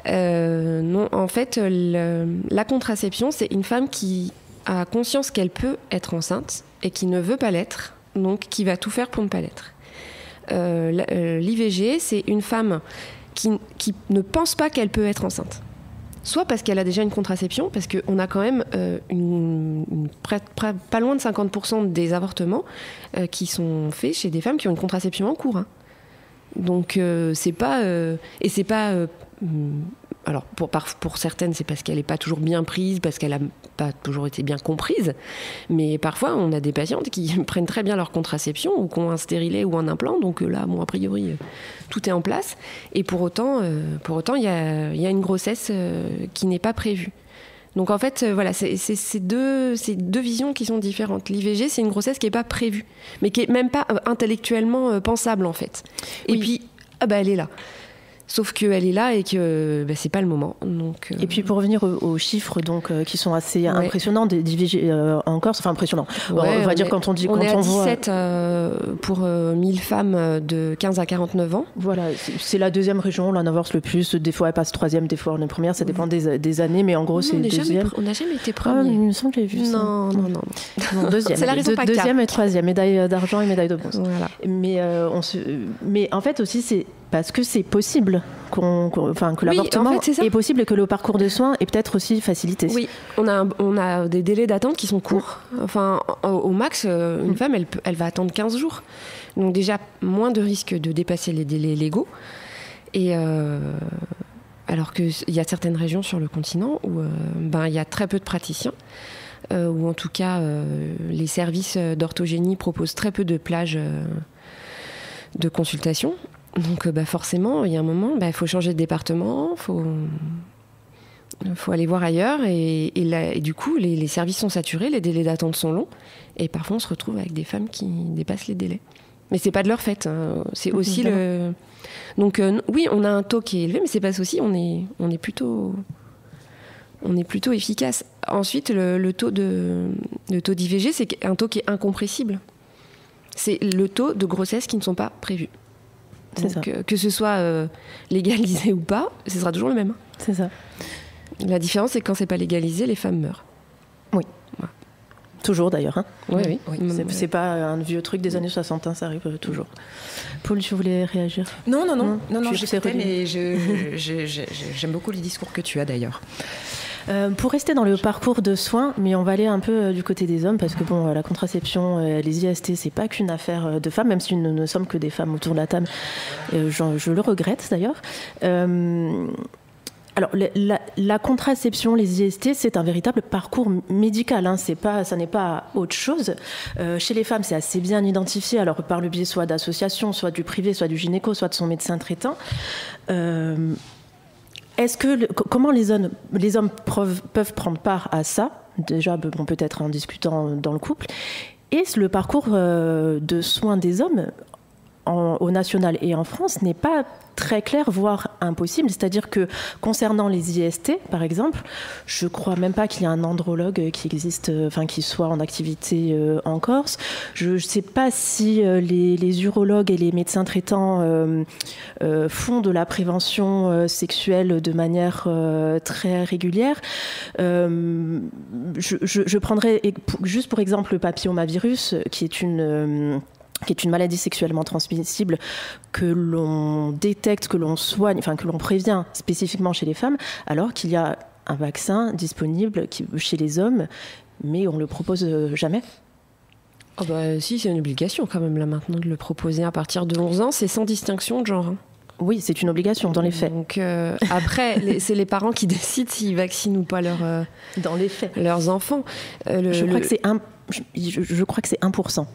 Non, en fait, la contraception, c'est une femme qui a conscience qu'elle peut être enceinte et qui ne veut pas l'être, donc qui va tout faire pour ne pas l'être. L'IVG, c'est une femme qui ne pense pas qu'elle peut être enceinte. Soit parce qu'elle a déjà une contraception, parce qu'on a quand même pas loin de 50% des avortements qui sont faits chez des femmes qui ont une contraception en cours. Hein. Donc c'est pas... et c'est pas... alors pour certaines, c'est parce qu'elle n'est pas toujours bien prise, parce qu'elle n'a pas toujours été bien comprise. Mais parfois, on a des patientes qui prennent très bien leur contraception, ou qui ont un stérilet ou un implant. Donc là, a priori, tout est en place. Et pour autant, il y a une grossesse qui n'est pas prévue. Donc en fait, voilà, c'est deux visions qui sont différentes. L'IVG, c'est une grossesse qui n'est pas prévue, mais qui n'est même pas intellectuellement pensable, en fait. Et puis, elle est là. Sauf qu'elle est là et que c'est pas le moment. Donc, Et puis pour revenir aux chiffres qui sont assez impressionnants d'IVG en Corse, enfin impressionnants. On va dire quand on est à 17 pour 1000 femmes de 15 à 49 ans. Voilà, c'est la deuxième région, on en avance le plus. Des fois elle passe troisième, des fois on est première, ça dépend des années, mais en gros c'est deuxième. On n'a jamais été premier. Il me semble que j'ai vu ça. Non. Deuxième. C'est la raison PACA. Deuxième et troisième, médaille d'argent et médaille de bronze. Voilà. Mais en fait aussi c'est parce que c'est possible que l'avortement est possible et que le parcours de soins est peut-être aussi facilité. Oui, on a des délais d'attente qui sont courts. Enfin, au max, une femme, elle va attendre 15 jours. Donc déjà, moins de risques de dépasser les délais légaux. Et alors qu'il y a certaines régions sur le continent où il y a très peu de praticiens, ou en tout cas, les services d'orthogénie proposent très peu de plages de consultation. Donc forcément, il y a un moment, il faut changer de département, faut aller voir ailleurs. Et du coup, les services sont saturés, les délais d'attente sont longs. Et parfois, on se retrouve avec des femmes qui dépassent les délais. Mais c'est pas de leur fait. C'est aussi le... Donc oui, on a un taux qui est élevé, mais c'est parce aussi on est plutôt efficace. Ensuite, le taux d'IVG, c'est un taux qui est incompressible. C'est le taux de grossesse qui ne sont pas prévus. Donc, que ce soit légalisé ou pas, ce sera toujours le même. C'est ça. La différence, c'est que quand c'est pas légalisé, les femmes meurent. Oui. Voilà. Toujours d'ailleurs. Hein. Oui. C'est pas un vieux truc des années 60, hein, ça arrive toujours. Paul, tu voulais réagir ? Non, j'écoutais, mais j'aime beaucoup les discours que tu as d'ailleurs. Pour rester dans le parcours de soins, mais on va aller un peu du côté des hommes, parce que la contraception, les IST, c'est pas qu'une affaire de femmes, même si nous ne sommes que des femmes autour de la table. Je le regrette d'ailleurs. Alors, la contraception, les IST, c'est un véritable parcours médical. Hein. Ça n'est pas autre chose. Chez les femmes, c'est assez bien identifié, alors par le biais soit d'associations, soit du privé, soit du gynéco, soit de son médecin traitant. Comment les hommes peuvent prendre part à ça ? Déjà, peut-être en discutant dans le couple. Et le parcours de soins des hommes au national et en France n'est pas très clair, voire impossible. C'est-à-dire que concernant les IST, par exemple, je ne crois même pas qu'il y ait un andrologue qui existe, qui soit en activité en Corse. Je ne sais pas si les urologues et les médecins traitants font de la prévention sexuelle de manière très régulière. Je prendrais juste pour exemple le papillomavirus, qui est une maladie sexuellement transmissible que l'on détecte, que l'on soigne, que l'on prévient spécifiquement chez les femmes, alors qu'il y a un vaccin disponible chez les hommes, mais on ne le propose jamais. Si, c'est une obligation quand même là maintenant de le proposer à partir de 11 ans, c'est sans distinction de genre. Hein. Oui, c'est une obligation dans les faits. Donc après, c'est les parents qui décident s'ils vaccinent ou pas dans les faits. Leurs enfants. Je crois que c'est 1%.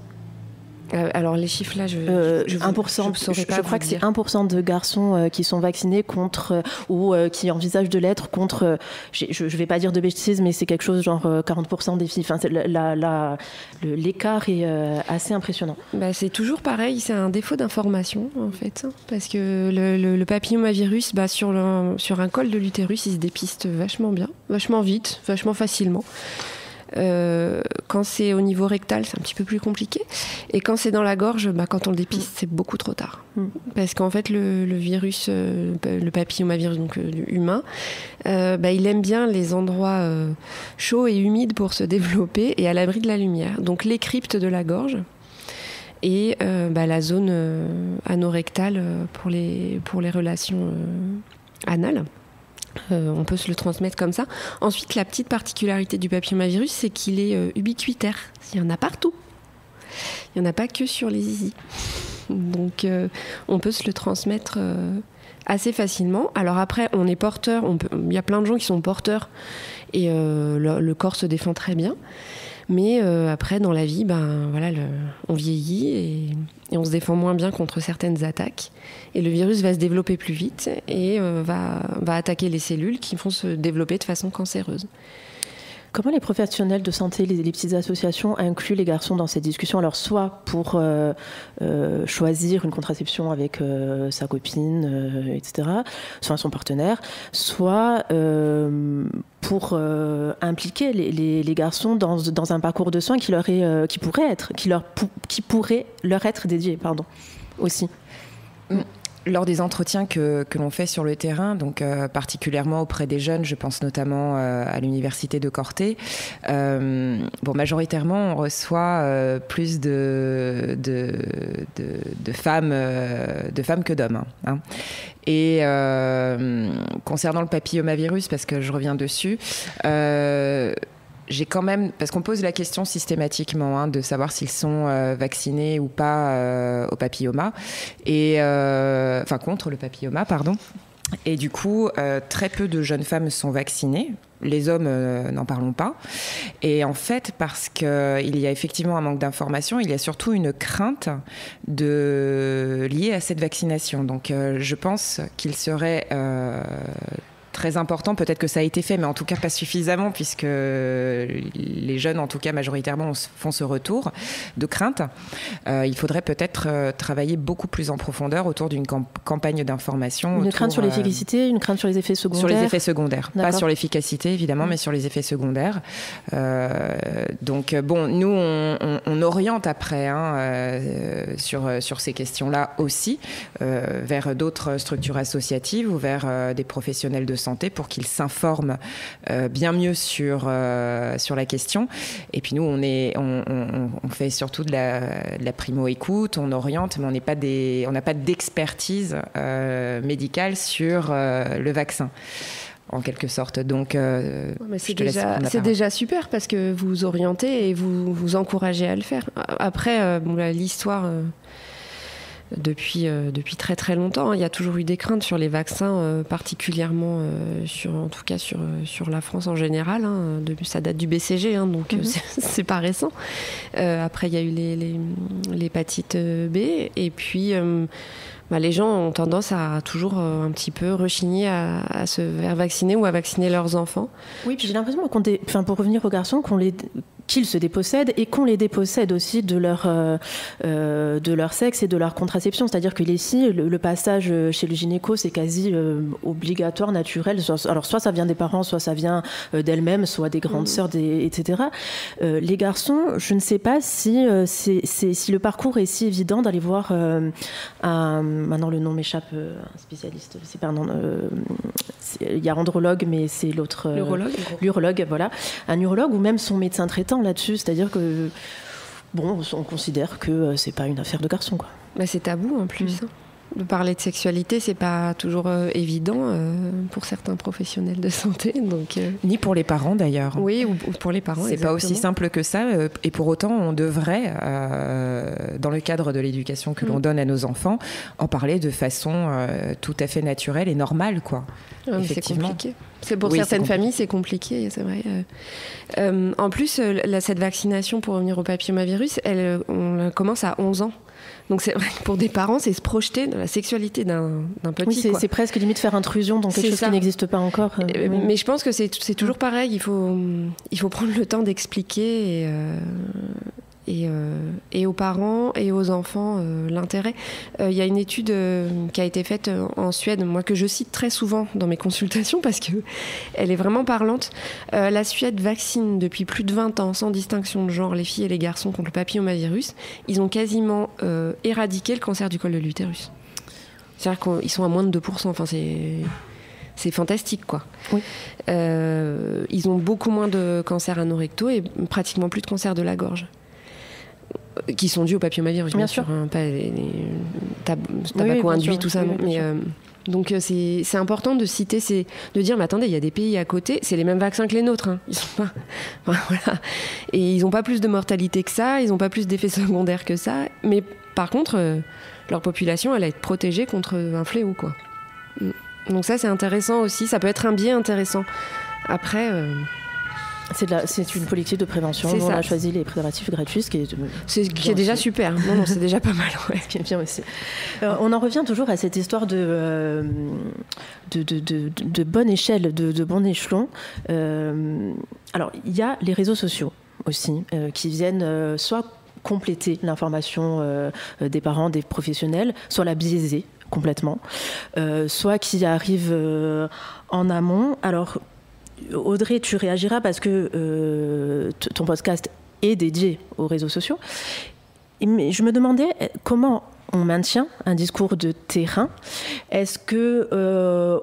Alors les chiffres là, je 1%. Je crois que c'est 1% de garçons qui sont vaccinés contre ou qui envisagent de l'être contre. Je vais pas dire de bêtises, mais c'est quelque chose genre 40% des filles. Enfin, l'écart est assez impressionnant. C'est toujours pareil, c'est un défaut d'information en fait, parce que le papillomavirus, sur un col de l'utérus, il se dépiste vachement bien, vachement vite, vachement facilement. Quand c'est au niveau rectal, c'est un petit peu plus compliqué. Et quand c'est dans la gorge, quand on le dépiste, c'est beaucoup trop tard. Parce qu'en fait, le virus, le papillomavirus donc, humain, il aime bien les endroits chauds et humides pour se développer et à l'abri de la lumière. Donc les cryptes de la gorge et la zone anorectale pour les relations anales. On peut se le transmettre comme ça. Ensuite, la petite particularité du papillomavirus, c'est qu'il est ubiquitaire. Il y en a partout. Il n'y en a pas que sur les zizi. Donc, on peut se le transmettre assez facilement. Alors après, on est porteur. Il y a plein de gens qui sont porteurs et le corps se défend très bien. Mais après, dans la vie, on vieillit et on se défend moins bien contre certaines attaques. Et le virus va se développer plus vite et va attaquer les cellules qui vont se développer de façon cancéreuse. Comment les professionnels de santé, les petites associations incluent les garçons dans ces discussions? Alors, soit pour choisir une contraception avec sa copine, etc., soit son partenaire, soit pour impliquer les garçons dans un parcours de soins qui pourrait leur être dédié, aussi. Lors des entretiens que l'on fait sur le terrain, donc particulièrement auprès des jeunes, je pense notamment à l'université de Corté, majoritairement on reçoit plus de femmes que d'hommes. Hein. Et concernant le papillomavirus, parce que je reviens dessus, j'ai quand même, parce qu'on pose la question systématiquement de savoir s'ils sont vaccinés ou pas au papilloma, contre le papilloma, pardon. Et du coup, très peu de jeunes femmes sont vaccinées. Les hommes, n'en parlons pas. Et en fait, parce qu'il y a effectivement un manque d'information, il y a surtout une crainte liée à cette vaccination. Donc, je pense qu'il serait très important, peut-être que ça a été fait, mais en tout cas pas suffisamment, puisque les jeunes, en tout cas majoritairement, font ce retour de crainte. Il faudrait peut-être travailler beaucoup plus en profondeur autour d'une campagne d'information. Une crainte sur l'efficacité, une crainte sur les effets secondaires? Sur les effets secondaires, pas sur l'efficacité évidemment, mais sur les effets secondaires. Donc nous on oriente après sur ces questions-là aussi, vers d'autres structures associatives ou vers des professionnels de santé pour qu'ils s'informent bien mieux sur la question. Et puis nous, on fait surtout de la primo-écoute, on oriente, mais on n'a pas d'expertise médicale sur le vaccin, en quelque sorte. Donc, c'est déjà super, parce que vous orientez et vous encouragez à le faire. Après, l'histoire... Depuis très très longtemps, il y a toujours eu des craintes sur les vaccins, particulièrement en tout cas sur la France en général. Ça date du BCG, donc c'est pas récent. Après, il y a eu l'hépatite B, et puis les gens ont tendance à toujours un petit peu rechigner à se faire vacciner ou à vacciner leurs enfants. Oui, puis j'ai l'impression pour revenir aux garçons, qu'ils se dépossèdent et qu'on les dépossède aussi de leur sexe et de leur contraception. C'est-à-dire que les filles, le passage chez le gynéco, c'est quasi obligatoire, naturel. Alors soit ça vient des parents, soit ça vient d'elles-mêmes, soit des grandes sœurs, etc. Les garçons, je ne sais pas si le parcours est si évident d'aller voir maintenant le nom m'échappe, un spécialiste, c'est pas un nom, il y a andrologue, mais c'est l'autre... L'urologue, voilà. Un urologue ou même son médecin traitant là-dessus, c'est-à-dire que on considère que c'est pas une affaire de garçon, quoi. C'est tabou en plus. De parler de sexualité, c'est pas toujours évident pour certains professionnels de santé, donc ni pour les parents d'ailleurs. Oui, ou pour les parents. C'est pas aussi simple que ça, et pour autant, on devrait, dans le cadre de l'éducation que l'on donne à nos enfants, en parler de façon tout à fait naturelle et normale, quoi. Effectivement. C'est compliqué. Pour certaines familles, c'est compliqué, c'est vrai. En plus, cette vaccination, pour revenir au papillomavirus, on commence à 11 ans. Donc c'est vrai que pour des parents, c'est se projeter dans la sexualité d'un petit. Oui, c'est presque limite faire intrusion dans quelque chose qui n'existe pas encore. Mais je pense que c'est toujours pareil. Il faut prendre le temps d'expliquer et aux parents et aux enfants l'intérêt. Il y a une étude qui a été faite en Suède, moi que je cite très souvent dans mes consultations parce qu'elle est vraiment parlante. La Suède vaccine depuis plus de 20 ans, sans distinction de genre, les filles et les garçons contre le papillomavirus. Ils ont quasiment éradiqué le cancer du col de l'utérus. C'est-à-dire qu'ils sont à moins de 2%. Enfin, c'est fantastique, quoi. Oui. Ils ont beaucoup moins de cancers anorectaux et pratiquement plus de cancers de la gorge, qui sont dus au papillomavirus, bien sûr, pas les tabaco-induits, tout ça. Mais donc c'est important de citer, de dire, mais attendez, il y a des pays à côté, c'est les mêmes vaccins que les nôtres. Ils sont pas, voilà. Et ils n'ont pas plus de mortalité que ça, ils n'ont pas plus d'effets secondaires que ça. Mais par contre, leur population, elle va être protégée contre un fléau, quoi. Donc ça, c'est intéressant aussi. Ça peut être un biais intéressant. Après... C'est une politique de prévention. On a choisi les préservatifs gratuits, ce qui est déjà super. Non, c'est déjà pas mal. Ouais. Ce qui est bien aussi. On en revient toujours à cette histoire de bonne échelle, de bon échelon. Alors, il y a les réseaux sociaux aussi, qui viennent soit compléter l'information des parents, des professionnels, soit la biaiser complètement, soit qui arrivent en amont. Alors, Audrey, tu réagiras parce que ton podcast est dédié aux réseaux sociaux. Mais je me demandais comment on maintient un discours de terrain. Est-ce que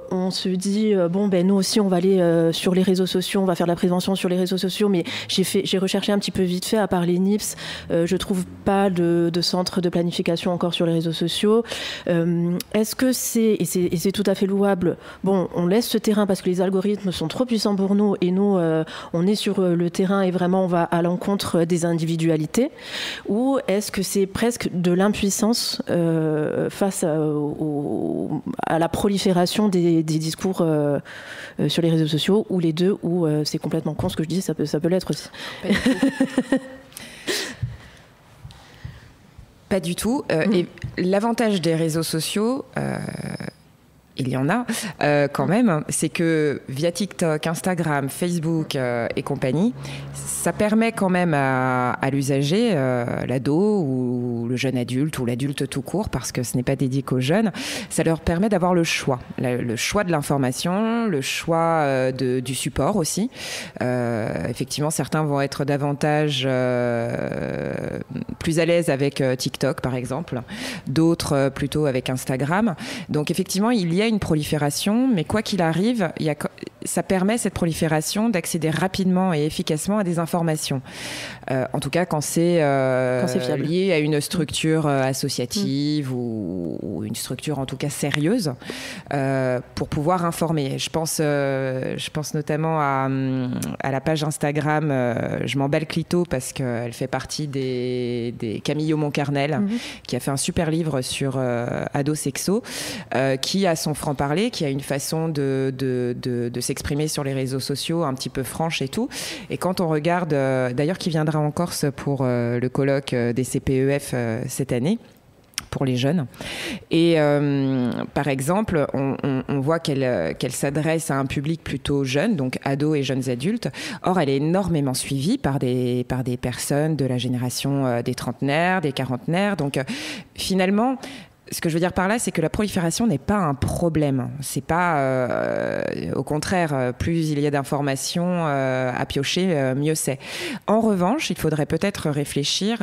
on se dit nous aussi on va aller sur les réseaux sociaux, on va faire de la prévention sur les réseaux sociaux, mais j'ai recherché un petit peu vite fait, à part les NIPS, je trouve pas de centre de planification encore sur les réseaux sociaux. Est-ce que c'est tout à fait louable, on laisse ce terrain parce que les algorithmes sont trop puissants pour nous, et nous on est sur le terrain et vraiment on va à l'encontre des individualités, ou est-ce que c'est presque de l'impuissance face à la prolifération des discours sur les réseaux sociaux, ou les deux, ou c'est complètement con ce que je dis, ça peut l'être aussi. Pas du tout. Et l'avantage des réseaux sociaux, il y en a quand même, c'est que via TikTok, Instagram, Facebook et compagnie, ça permet quand même à l'usager, l'ado ou le jeune adulte ou l'adulte tout court, parce que ce n'est pas dédié qu'aux jeunes, ça leur permet d'avoir le choix de l'information, le choix du support aussi. Effectivement, certains vont être davantage plus à l'aise avec TikTok par exemple, d'autres plutôt avec Instagram. Donc effectivement, il y a une prolifération, mais quoi qu'il arrive, ça permet, cette prolifération, d'accéder rapidement et efficacement à des informations. En tout cas, quand c'est lié à une structure associative ou une structure en tout cas sérieuse, pour pouvoir informer. Je pense notamment à la page Instagram Je m'emballe Clito, parce qu'elle fait partie des Camille Aumont-Carnel, qui a fait un super livre sur ados sexo, qui a son franc-parler, qui a une façon de s'exprimer sur les réseaux sociaux un petit peu franche et tout. Et quand on regarde, d'ailleurs qui viendra en Corse pour le colloque des CPEF cette année, pour les jeunes. Et par exemple, on voit qu'elle s'adresse à un public plutôt jeune, donc ados et jeunes adultes. Or, elle est énormément suivie par des personnes de la génération des trentenaires, des quarantenaires. Donc finalement, ce que je veux dire par là, c'est que la prolifération n'est pas un problème. C'est pas, au contraire, plus il y a d'informations à piocher, mieux c'est. En revanche, il faudrait peut-être réfléchir,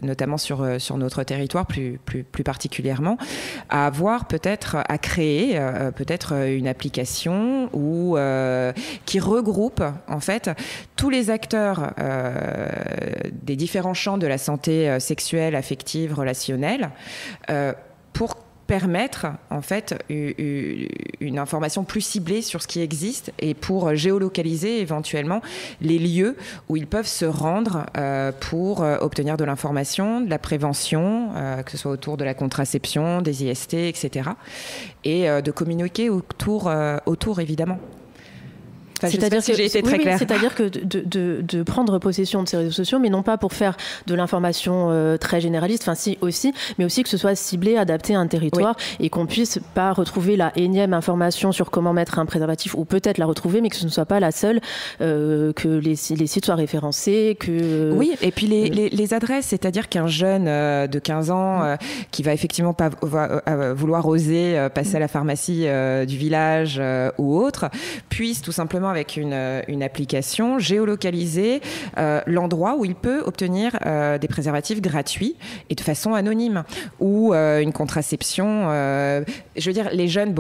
notamment sur notre territoire plus particulièrement, à avoir peut-être, à créer peut-être une application qui regroupe en fait tous les acteurs des différents champs de la santé sexuelle, affective, relationnelle, pour permettre en fait une information plus ciblée sur ce qui existe, et pour géolocaliser éventuellement les lieux où ils peuvent se rendre pour obtenir de l'information, de la prévention, que ce soit autour de la contraception, des IST, etc. Et de communiquer autour évidemment. C'est-à-dire que j'ai été très claire. C'est-à-dire que de prendre possession de ces réseaux sociaux, mais non pas pour faire de l'information très généraliste, enfin si aussi, mais aussi que ce soit ciblé, adapté à un territoire, et qu'on puisse pas retrouver la énième information sur comment mettre un préservatif, ou peut-être la retrouver, mais que ce ne soit pas la seule, que les sites soient référencés, que... Oui, et puis les adresses, c'est-à-dire qu'un jeune de 15 ans qui va effectivement pas vouloir oser passer à la pharmacie du village ou autre, puisse tout simplement avec une application géolocaliser l'endroit où il peut obtenir des préservatifs gratuits et de façon anonyme, ou une contraception. Je veux dire, les jeunes,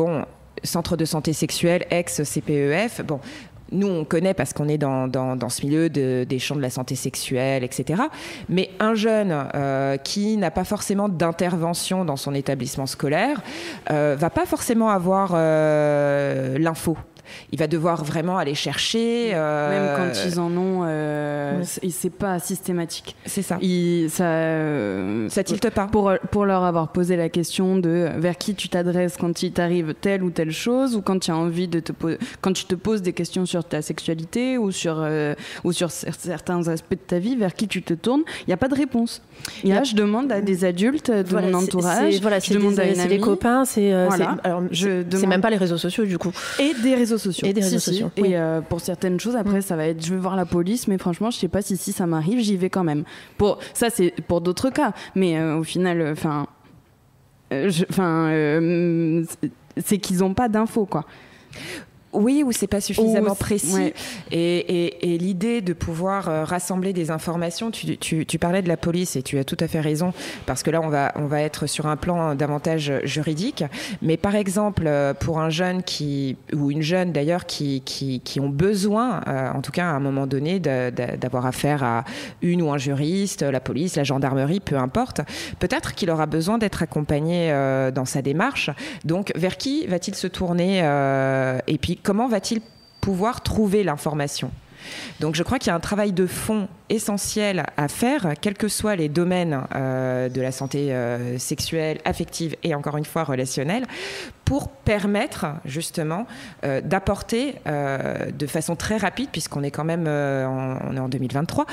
centre de santé sexuelle, ex-CPEF, nous, on connaît parce qu'on est dans ce milieu des champs de la santé sexuelle, etc. Mais un jeune qui n'a pas forcément d'intervention dans son établissement scolaire va pas forcément avoir l'info. Il va devoir vraiment aller chercher. Même quand ils en ont, c'est pas systématique. C'est ça. Ça tilte pas. Pour leur avoir posé la question de vers qui tu t'adresses quand il t'arrive telle ou telle chose, ou quand tu as envie quand tu te poses des questions sur ta sexualité ou sur certains aspects de ta vie, vers qui tu te tournes, il n'y a pas de réponse. Je demande à des adultes de mon entourage, je demande à une amie. C'est les copains, c'est même pas les réseaux sociaux du coup. Et des réseaux réseaux sociaux. Et des réseaux sociaux. Et pour certaines choses, après, ça va être je vais voir la police, mais franchement, je sais pas si ça m'arrive, j'y vais quand même. Ça, c'est pour d'autres cas. Mais au final, c'est qu'ils n'ont pas d'infos, quoi. Oui, ou c'est pas suffisamment précis. Ouais. Et l'idée de pouvoir rassembler des informations, tu parlais de la police et tu as tout à fait raison, parce que là, on va être sur un plan davantage juridique. Mais par exemple, pour un jeune ou une jeune d'ailleurs, qui ont besoin, en tout cas à un moment donné, d'avoir affaire à une ou un juriste, la police, la gendarmerie, peu importe, peut-être qu'il aura besoin d'être accompagné dans sa démarche. Donc, vers qui va-t-il se tourner et puis, comment va-t-il pouvoir trouver l'information ? Donc je crois qu'il y a un travail de fond essentiel à faire, quels que soient les domaines de la santé sexuelle, affective et encore une fois relationnelle, pour permettre justement d'apporter de façon très rapide, puisqu'on est quand même on est en 2023,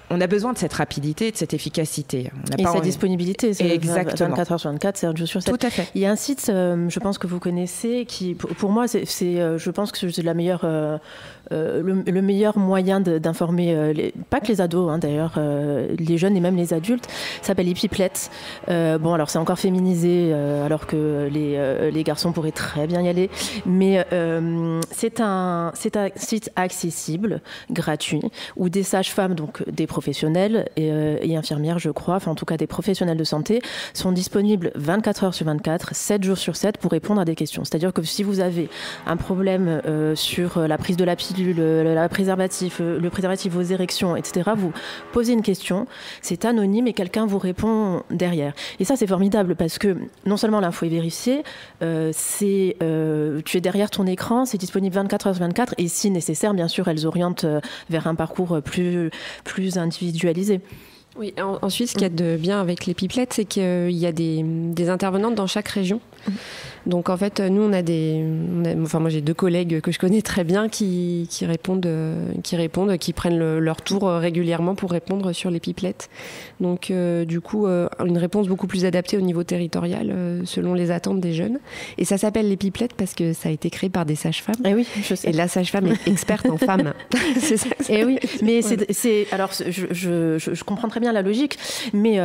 on a besoin de cette rapidité, de cette efficacité. Sa disponibilité, c'est exactement 24 heures sur 24, 7 jours sur 7. Tout à fait. Il y a un site, je pense que vous connaissez, qui, pour moi, je pense que c'est la meilleure, le meilleur moyen d'informer, pas que les ados, d'ailleurs, les jeunes et même les adultes, s'appelle Epiplet. Bon, alors c'est encore féminisé, alors que les garçons pourraient très bien y aller, mais c'est un site accessible, gratuit, où des sages-femmes, donc des professionnels et infirmières, je crois, enfin en tout cas des professionnels de santé, sont disponibles 24 heures sur 24, 7 jours sur 7 pour répondre à des questions. C'est-à-dire que si vous avez un problème sur la prise de la pilule, le préservatif, vos érections, etc., vous posez une question, c'est anonyme et quelqu'un vous répond derrière. Et ça, c'est formidable parce que non seulement l'info est vérifiée, tu es derrière ton écran, c'est disponible 24 heures sur 24 et si nécessaire, bien sûr, elles orientent vers un parcours plus individualisé. Oui, ensuite, ce qu'il y a de bien avec les pipelettes, c'est qu'il y a des intervenantes dans chaque région. Donc en fait, nous, moi j'ai 2 collègues que je connais très bien qui répondent, qui prennent leur tour régulièrement pour répondre sur les pipelettes. Donc du coup, une réponse beaucoup plus adaptée au niveau territorial, selon les attentes des jeunes. Et ça s'appelle les pipelettes parce que ça a été créé par des sages-femmes. Et oui, je sais. Et la sage-femme est experte en femmes. C'est ça. Et oui, mais c'est alors je comprends très bien la logique, mais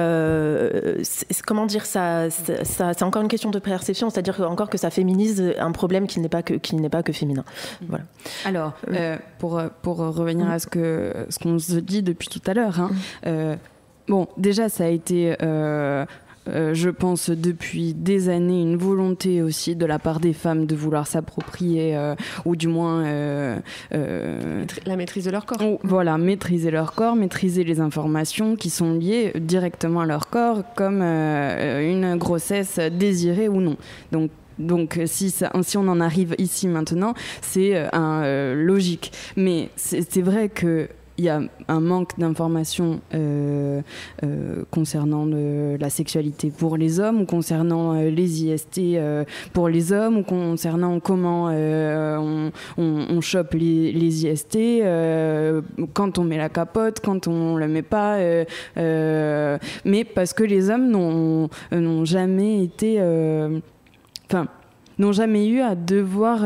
comment dire ça, c'est encore une question de perception, c'est-à-dire encore que ça féminise un problème qui n'est pas que féminin. Voilà. Alors, pour revenir à ce qu'on se dit depuis tout à l'heure, bon, déjà ça a été je pense depuis des années une volonté aussi de la part des femmes de vouloir s'approprier ou du moins la maîtrise de leur corps. Voilà, maîtriser leur corps, maîtriser les informations qui sont liées directement à leur corps, comme une grossesse désirée ou non. Donc si on en arrive ici maintenant, c'est logique. Mais c'est vrai que il y a un manque d'informations concernant la sexualité pour les hommes ou concernant les IST pour les hommes ou concernant comment on chope les IST quand on met la capote, quand on la met pas, mais parce que les hommes n'ont jamais été n'ont jamais eu à devoir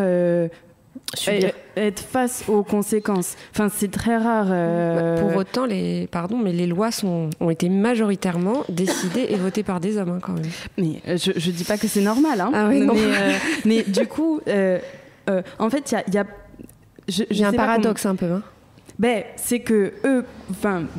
être face aux conséquences. Enfin, c'est très rare. Pour autant, les lois ont été majoritairement décidées et votées par des hommes, quand même. Mais je dis pas que c'est normal, Ah oui, non. mais du coup, en fait, il y a j'ai un paradoxe un peu. C'est que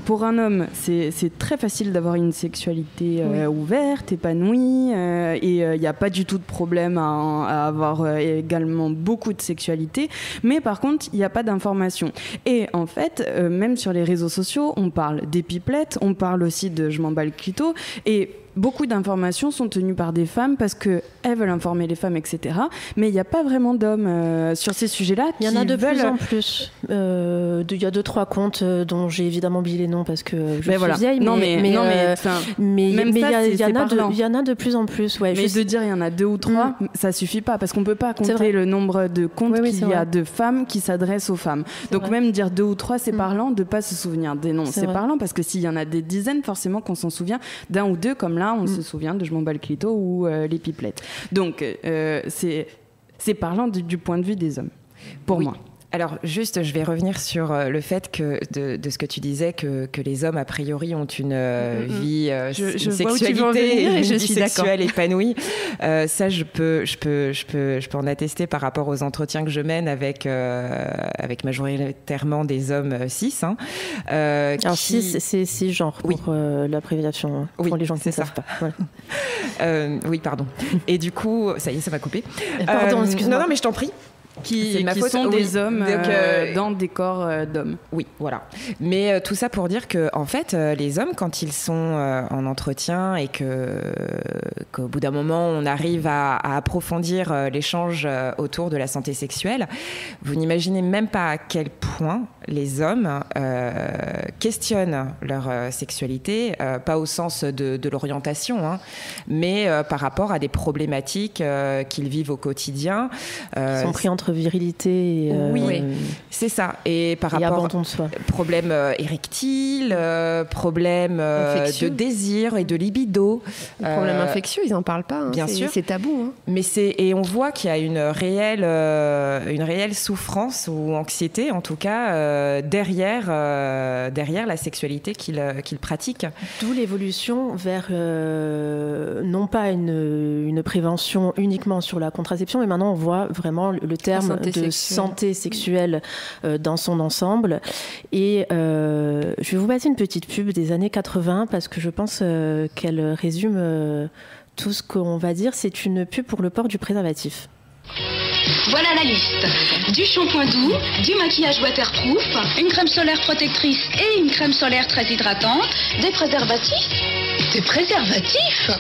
pour un homme, c'est très facile d'avoir une sexualité ouverte, épanouie, et il n'y a pas du tout de problème à avoir également beaucoup de sexualité. Mais par contre, il n'y a pas d'information. Et en fait, même sur les réseaux sociaux, on parle des pipelettes, on parle aussi de je m'en bats le clito, et beaucoup d'informations sont tenues par des femmes parce qu'elles veulent informer les femmes, etc. Mais il n'y a pas vraiment d'hommes sur ces sujets-là. Il y en a de plus en plus. Il y a 2-3 comptes dont j'ai évidemment oublié les noms parce que je suis vieille. Mais il y en a de plus en plus. Ouais, mais de dire il y en a 2 ou 3, ça suffit pas parce qu'on peut pas compter le nombre de comptes qu'il y a de femmes qui s'adressent aux femmes. Donc même dire 2 ou 3, c'est parlant. De pas se souvenir des noms, c'est parlant parce que s'il y en a des dizaines, forcément qu'on s'en souvient d'un ou deux, comme là on se souvient de je m'en bats le clito ou les pipelettes. Donc C'est parlant du point de vue des hommes, pour moi. Alors juste, je vais revenir sur le fait que de ce que tu disais que les hommes a priori ont une vie, une sexualité et une vie sexuelle épanouie. Ça, je peux en attester par rapport aux entretiens que je mène avec majoritairement des hommes cis. Alors cis, c'est cisgenre pour l'abréviation pour les gens qui ne savent pas. Voilà. Oui, pardon. Et du coup, ça y est, ça m'a coupé. Pardon, excuse-moi. Non, mais je t'en prie. Qui sont des hommes dans des corps d'hommes. Oui, voilà. Mais tout ça pour dire que, en fait, les hommes, quand ils sont en entretien et qu'au bout d'un moment, on arrive à approfondir l'échange autour de la santé sexuelle, vous n'imaginez même pas à quel point les hommes questionnent leur sexualité, pas au sens de l'orientation, mais par rapport à des problématiques qu'ils vivent au quotidien. Ils sont pris entre virilité et c'est ça. Et par rapport abandon de soi. Problème érectile, problème de désir et de libido. Problème infectieux, ils n'en parlent pas. Bien sûr. C'est tabou. Mais et on voit qu'il y a une réelle souffrance ou anxiété, en tout cas, derrière la sexualité qu'ils pratiquent. D'où l'évolution vers non pas une prévention uniquement sur la contraception, mais maintenant on voit vraiment le terme de santé sexuelle dans son ensemble. Et je vais vous passer une petite pub des années 80 parce que je pense qu'elle résume tout ce qu'on va dire. C'est une pub pour le port du préservatif. Voilà la liste. Du shampoing doux, du maquillage waterproof, une crème solaire protectrice et une crème solaire très hydratante, des préservatifs. Des préservatifs ?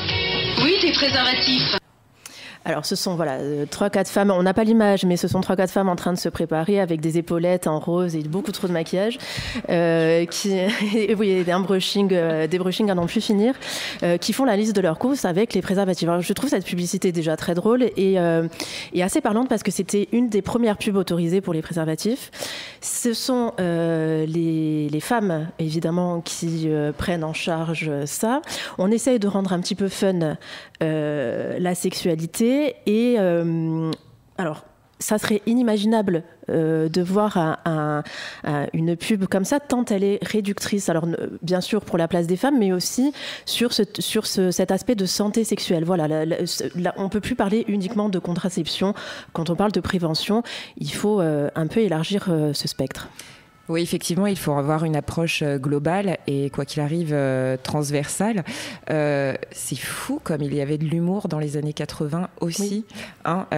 Oui, des préservatifs. Alors ce sont 3-4 femmes, on n'a pas l'image, mais ce sont 3-4 femmes en train de se préparer avec des épaulettes en rose et beaucoup trop de maquillage, des brushings à n'en plus finir, qui font la liste de leurs courses avec les préservatifs. Alors je trouve cette publicité déjà très drôle et assez parlante parce que c'était une des premières pubs autorisées pour les préservatifs. Ce sont les femmes, évidemment, qui prennent en charge ça. On essaye de rendre un petit peu fun la sexualité. Et alors, ça serait inimaginable de voir une pub comme ça, tant elle est réductrice. Alors, bien sûr, pour la place des femmes, mais aussi sur cet aspect de santé sexuelle. Voilà, on ne peut plus parler uniquement de contraception. Quand on parle de prévention, il faut un peu élargir ce spectre. Oui, effectivement, il faut avoir une approche globale et, quoi qu'il arrive, transversale. C'est fou comme il y avait de l'humour dans les années 80 aussi. Par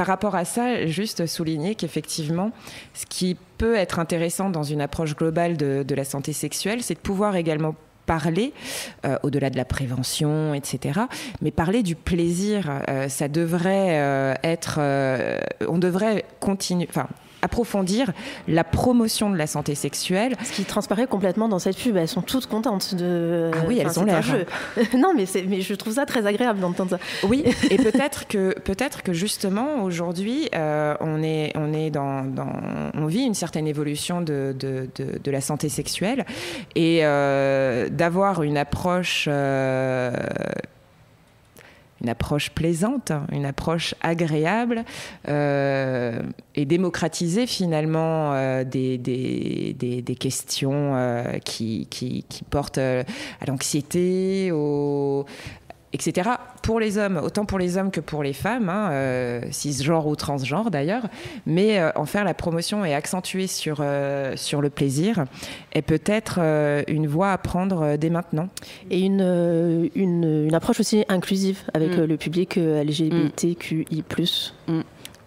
rapport à ça, juste souligner qu'effectivement, ce qui peut être intéressant dans une approche globale de la santé sexuelle, c'est de pouvoir également parler, au-delà de la prévention, etc., mais parler du plaisir. Ça devrait on devrait continuer... approfondir la promotion de la santé sexuelle. Ce qui transparaît complètement dans cette pub, elles sont toutes contentes de... Ah oui, elles ont l'air. Non, mais je trouve ça très agréable d'entendre ça. Oui, et peut-être que justement aujourd'hui, on vit une certaine évolution de la santé sexuelle et d'avoir une approche plaisante, une approche agréable et démocratiser finalement des questions qui portent à l'anxiété, etc. Pour les hommes, autant pour les hommes que pour les femmes, cisgenres ou transgenres d'ailleurs, mais en faire la promotion et accentuer sur le plaisir est peut-être une voie à prendre dès maintenant. Et une approche aussi inclusive avec le public LGBTQI+.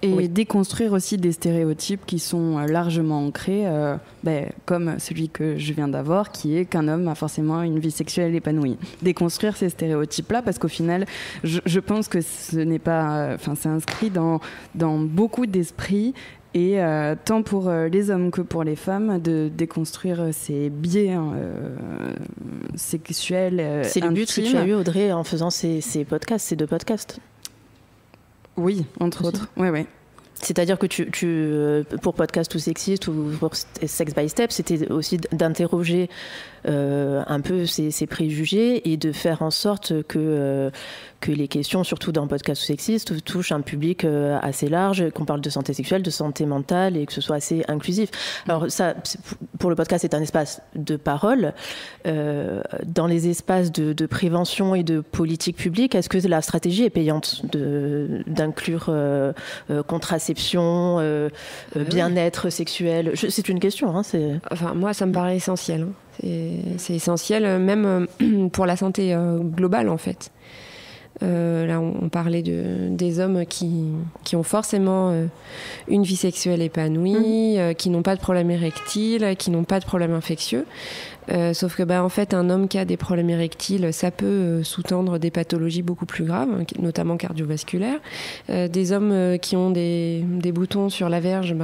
Et déconstruire aussi des stéréotypes qui sont largement ancrés, comme celui que je viens d'avoir, qui est qu'un homme a forcément une vie sexuelle épanouie. Déconstruire ces stéréotypes-là, parce qu'au final, je pense que ce n'est pas... c'est inscrit dans beaucoup d'esprits, et tant pour les hommes que pour les femmes, de déconstruire ces biais sexuels. C'est le but que tu as eu, Audrey, en faisant ces podcasts, ces 2 podcasts. Oui, entre autres. Oui. C'est-à-dire que pour Podcast ou Sexiste ou pour Sex by Step, c'était aussi d'interroger un peu ces préjugés et de faire en sorte que les questions, surtout dans Podcast ou Sexiste, touchent un public assez large, qu'on parle de santé sexuelle, de santé mentale et que ce soit assez inclusif. Alors ça, pour le podcast, c'est un espace de parole. Dans les espaces de prévention et de politique publique, est-ce que la stratégie est payante d'inclure contraception, bien-être sexuel? C'est une question. Enfin, moi, ça me paraît essentiel. C'est essentiel, même pour la santé globale, en fait. Là, on parlait des hommes qui ont forcément une vie sexuelle épanouie, qui n'ont pas de problème érectile, qui n'ont pas de problème infectieux. Sauf que, en fait, un homme qui a des problèmes érectiles, ça peut sous-tendre des pathologies beaucoup plus graves, notamment cardiovasculaires. Des hommes qui ont des boutons sur la verge,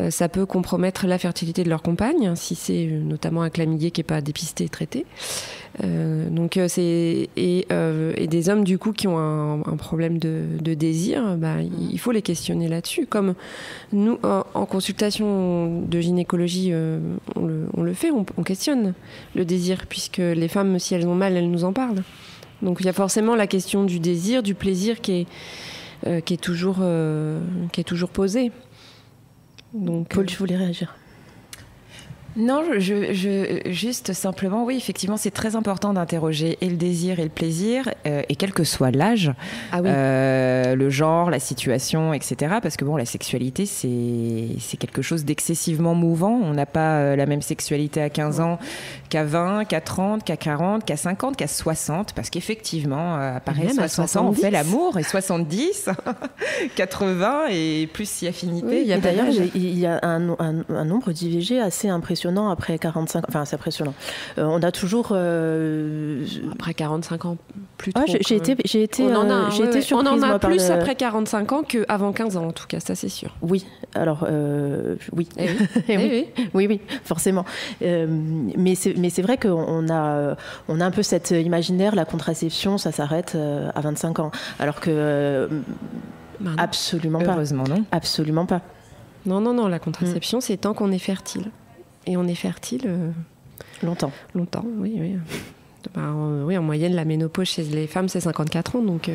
ça peut compromettre la fertilité de leur compagne, si c'est notamment un chlamydier qui n'est pas dépisté et traité. Et des hommes du coup qui ont un problème de désir, il faut les questionner là-dessus. Comme nous, en consultation de gynécologie, on le fait, on questionne le désir, puisque les femmes, si elles ont mal, elles nous en parlent. Donc il y a forcément la question du désir, du plaisir qui est toujours posée. Donc, Paul, tu voulais réagir? Non, juste simplement, oui, effectivement, c'est très important d'interroger et le désir et le plaisir, et quel que soit l'âge, le genre, la situation, etc. Parce que la sexualité, c'est quelque chose d'excessivement mouvant. On n'a pas la même sexualité à 15 ans qu'à 20, qu'à 30, qu'à 40, qu'à 50, qu'à 60. Parce qu'effectivement, à pareil, 60 ans, on fait l'amour, et 70, 80, et plus si affinité. Oui, d'ailleurs, il y a un nombre d'IVG assez impressionnant après 45 ans. Enfin, c'est impressionnant. On a toujours... Après 45 ans, plus trop. J'ai été on en a surprise. On en a plus après 45 ans qu'avant 15 ans, en tout cas, ça c'est sûr. Oui, alors oui. Oui, forcément. Mais c'est vrai qu'on a un peu cet imaginaire, la contraception, ça s'arrête à 25 ans. Alors que absolument pas. Heureusement, non. Absolument pas. Non, la contraception, c'est tant qu'on est fertile. Et on est fertile longtemps, oui. Oui, en moyenne, la ménopause chez les femmes, c'est 54 ans. Donc,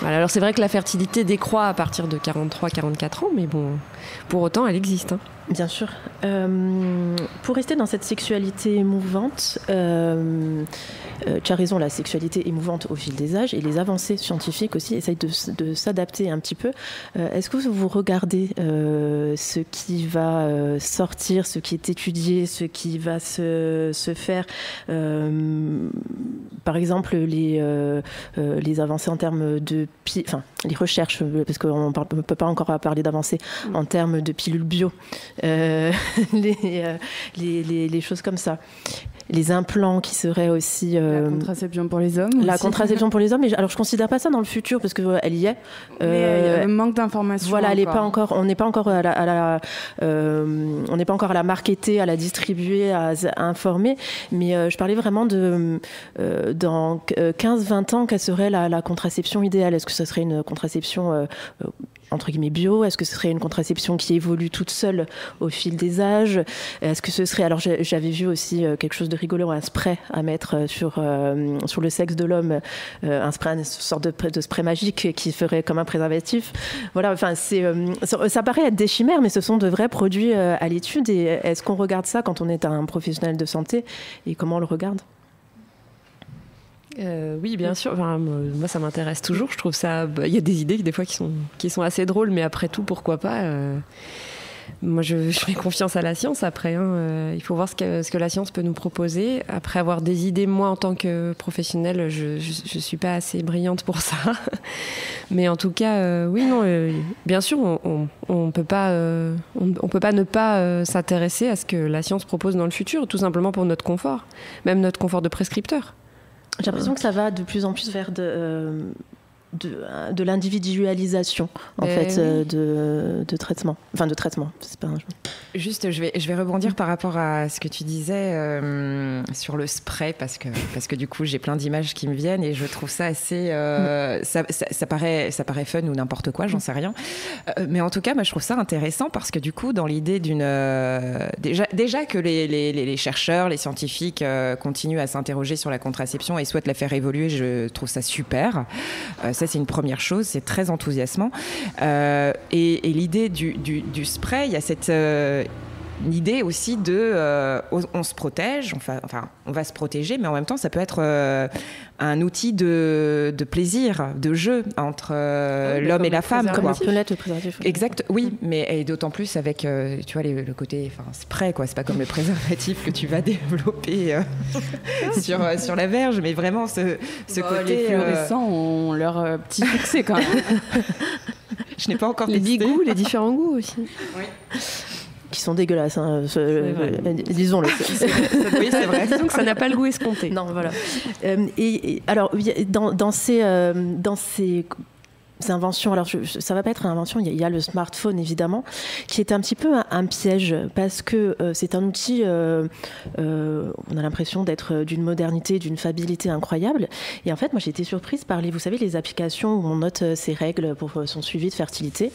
voilà. Alors, c'est vrai que la fertilité décroît à partir de 43-44 ans, mais bon, pour autant, elle existe. Bien sûr. Pour rester dans cette sexualité émouvante, tu as raison, la sexualité émouvante au fil des âges et les avancées scientifiques aussi essayent de s'adapter un petit peu. Est-ce que vous regardez ce qui va sortir, ce qui est étudié, ce qui va se faire par exemple, les avancées en termes de... Enfin, les recherches, parce qu'on ne peut pas encore parler d'avancées en termes de pilules bio. Les choses comme ça. Les implants qui seraient aussi... la contraception pour les hommes. La contraception pour les hommes. Alors, je ne considère pas ça dans le futur, parce qu'elle y est. Mais il y a un manque d'informations. Voilà, on n'est pas encore à la marketer, à la distribuer, à informer. Mais je parlais vraiment de... dans 15-20 ans, quelle serait la contraception idéale? Est-ce que ce serait une contraception... entre guillemets bio? Est-ce que ce serait une contraception qui évolue toute seule au fil des âges? Est-ce que ce serait... Alors j'avais vu aussi quelque chose de rigolo, un spray à mettre sur le sexe de l'homme, un spray, une sorte de spray magique qui ferait comme un préservatif. Voilà, enfin ça paraît être des chimères, mais ce sont de vrais produits à l'étude. Et est-ce qu'on regarde ça quand on est un professionnel de santé, et comment on le regarde? Oui, bien sûr. Enfin, moi, ça m'intéresse toujours. Je trouve ça. Il y a des idées des fois qui sont assez drôles, mais après tout, pourquoi pas Moi, je fais confiance à la science. Après, il faut voir ce que la science peut nous proposer. Après avoir des idées, moi, en tant que professionnelle, je suis pas assez brillante pour ça. Mais en tout cas, oui, non. Bien sûr, on peut pas ne pas s'intéresser à ce que la science propose dans le futur, tout simplement pour notre confort, même notre confort de prescripteur. J'ai l'impression que ça va de plus en plus vers de l'individualisation en fait de traitement, enfin de traitement. C'est pas un jeu. Juste, je vais rebondir par rapport à ce que tu disais sur le spray parce que du coup j'ai plein d'images qui me viennent et je trouve ça assez ça paraît fun ou n'importe quoi, j'en sais rien. Mais en tout cas, moi je trouve ça intéressant parce que du coup dans l'idée d'une déjà que les chercheurs, les scientifiques continuent à s'interroger sur la contraception et souhaitent la faire évoluer, je trouve ça super. Ça c'est une première chose, c'est très enthousiasmant. Et l'idée du spray, il y a cette l'idée aussi de on se protège, enfin on va se protéger, mais en même temps ça peut être un outil de plaisir, de jeu entre l'homme et la femme, comme peut l'être le préservatif. Exact, oui, mais et d'autant plus avec tu vois le côté spray quoi, c'est pas comme le préservatif que tu vas développer sur la verge, mais vraiment ce côté les fluorescents ont leur petit succès quand même. Je n'ai pas encore les testé. goûts, les différents goûts aussi. Oui. Qui sont dégueulasses, hein, disons-le. Oui, c'est vrai. Disons que ça n'a pas le goût escompté. Non, voilà. Et alors, dans ces inventions, alors ça va pas être une invention, il y a le smartphone évidemment, qui est un petit peu un piège parce que c'est un outil, on a l'impression d'être d'une modernité, d'une fiabilité incroyable. Et en fait, moi j'ai été surprise par vous savez, les applications où on note ses règles pour son suivi de fertilité.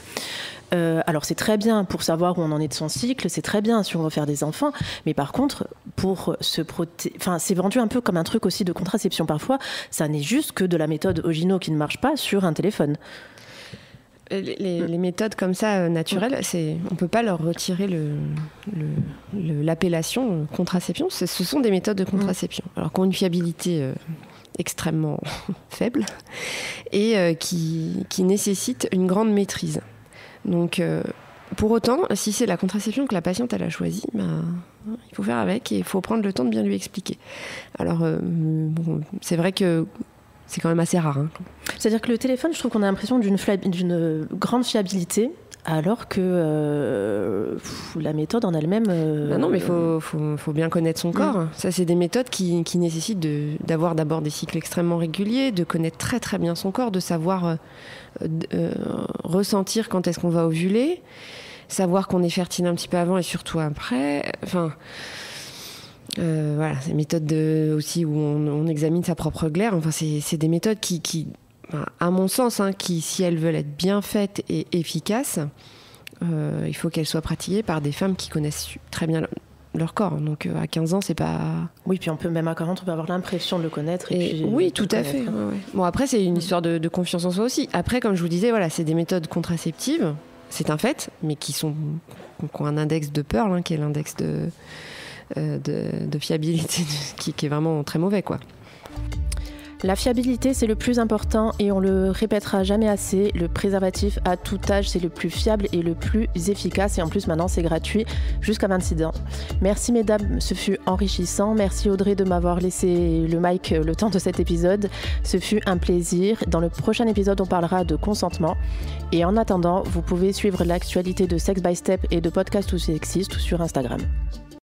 Alors c'est très bien pour savoir où on en est de son cycle, c'est très bien si on veut faire des enfants, mais par contre pour c'est vendu un peu comme un truc aussi de contraception parfois, ça n'est juste que de la méthode Ogino qui ne marche pas sur un téléphone. Les méthodes comme ça naturelles, on peut pas leur retirer l'appellation contraception, ce sont des méthodes de contraception, alors qui ont une fiabilité extrêmement faible et qui nécessitent une grande maîtrise. Donc, pour autant, si c'est la contraception que la patiente elle a choisie, il faut faire avec et il faut prendre le temps de bien lui expliquer. Alors, c'est vrai que c'est quand même assez rare. Hein. C'est-à-dire que le téléphone, je trouve qu'on a l'impression d'une grande fiabilité, alors que la méthode en elle-même... non, mais il faut bien connaître son corps. Ça, c'est des méthodes qui nécessitent d'avoir d'abord des cycles extrêmement réguliers, de connaître très très bien son corps, de savoir ressentir quand est-ce qu'on va ovuler, savoir qu'on est fertile un petit peu avant et surtout après. Enfin, voilà, c'est des méthodes aussi où on examine sa propre glaire. Enfin, c'est des méthodes qui à mon sens, qui, si elles veulent être bien faites et efficaces, il faut qu'elles soient pratiquées par des femmes qui connaissent très bien leur corps. Donc à 15 ans, c'est pas... Oui, puis même à 40, on peut avoir l'impression de le connaître. Oui, tout à fait. Ouais. Bon, après, c'est une histoire de confiance en soi aussi. Après, comme je vous disais, voilà, c'est des méthodes contraceptives, c'est un fait, mais qui ont un index de Pearl, qui est l'index de fiabilité, qui est vraiment très mauvais, quoi. La fiabilité, c'est le plus important et on le répétera jamais assez. Le préservatif à tout âge, c'est le plus fiable et le plus efficace. Et en plus, maintenant, c'est gratuit jusqu'à 26 ans. Merci mesdames, ce fut enrichissant. Merci Audrey de m'avoir laissé le mic le temps de cet épisode. Ce fut un plaisir. Dans le prochain épisode, on parlera de consentement. Et en attendant, vous pouvez suivre l'actualité de Sex by Step et de Podcast ou Sexiste sur Instagram.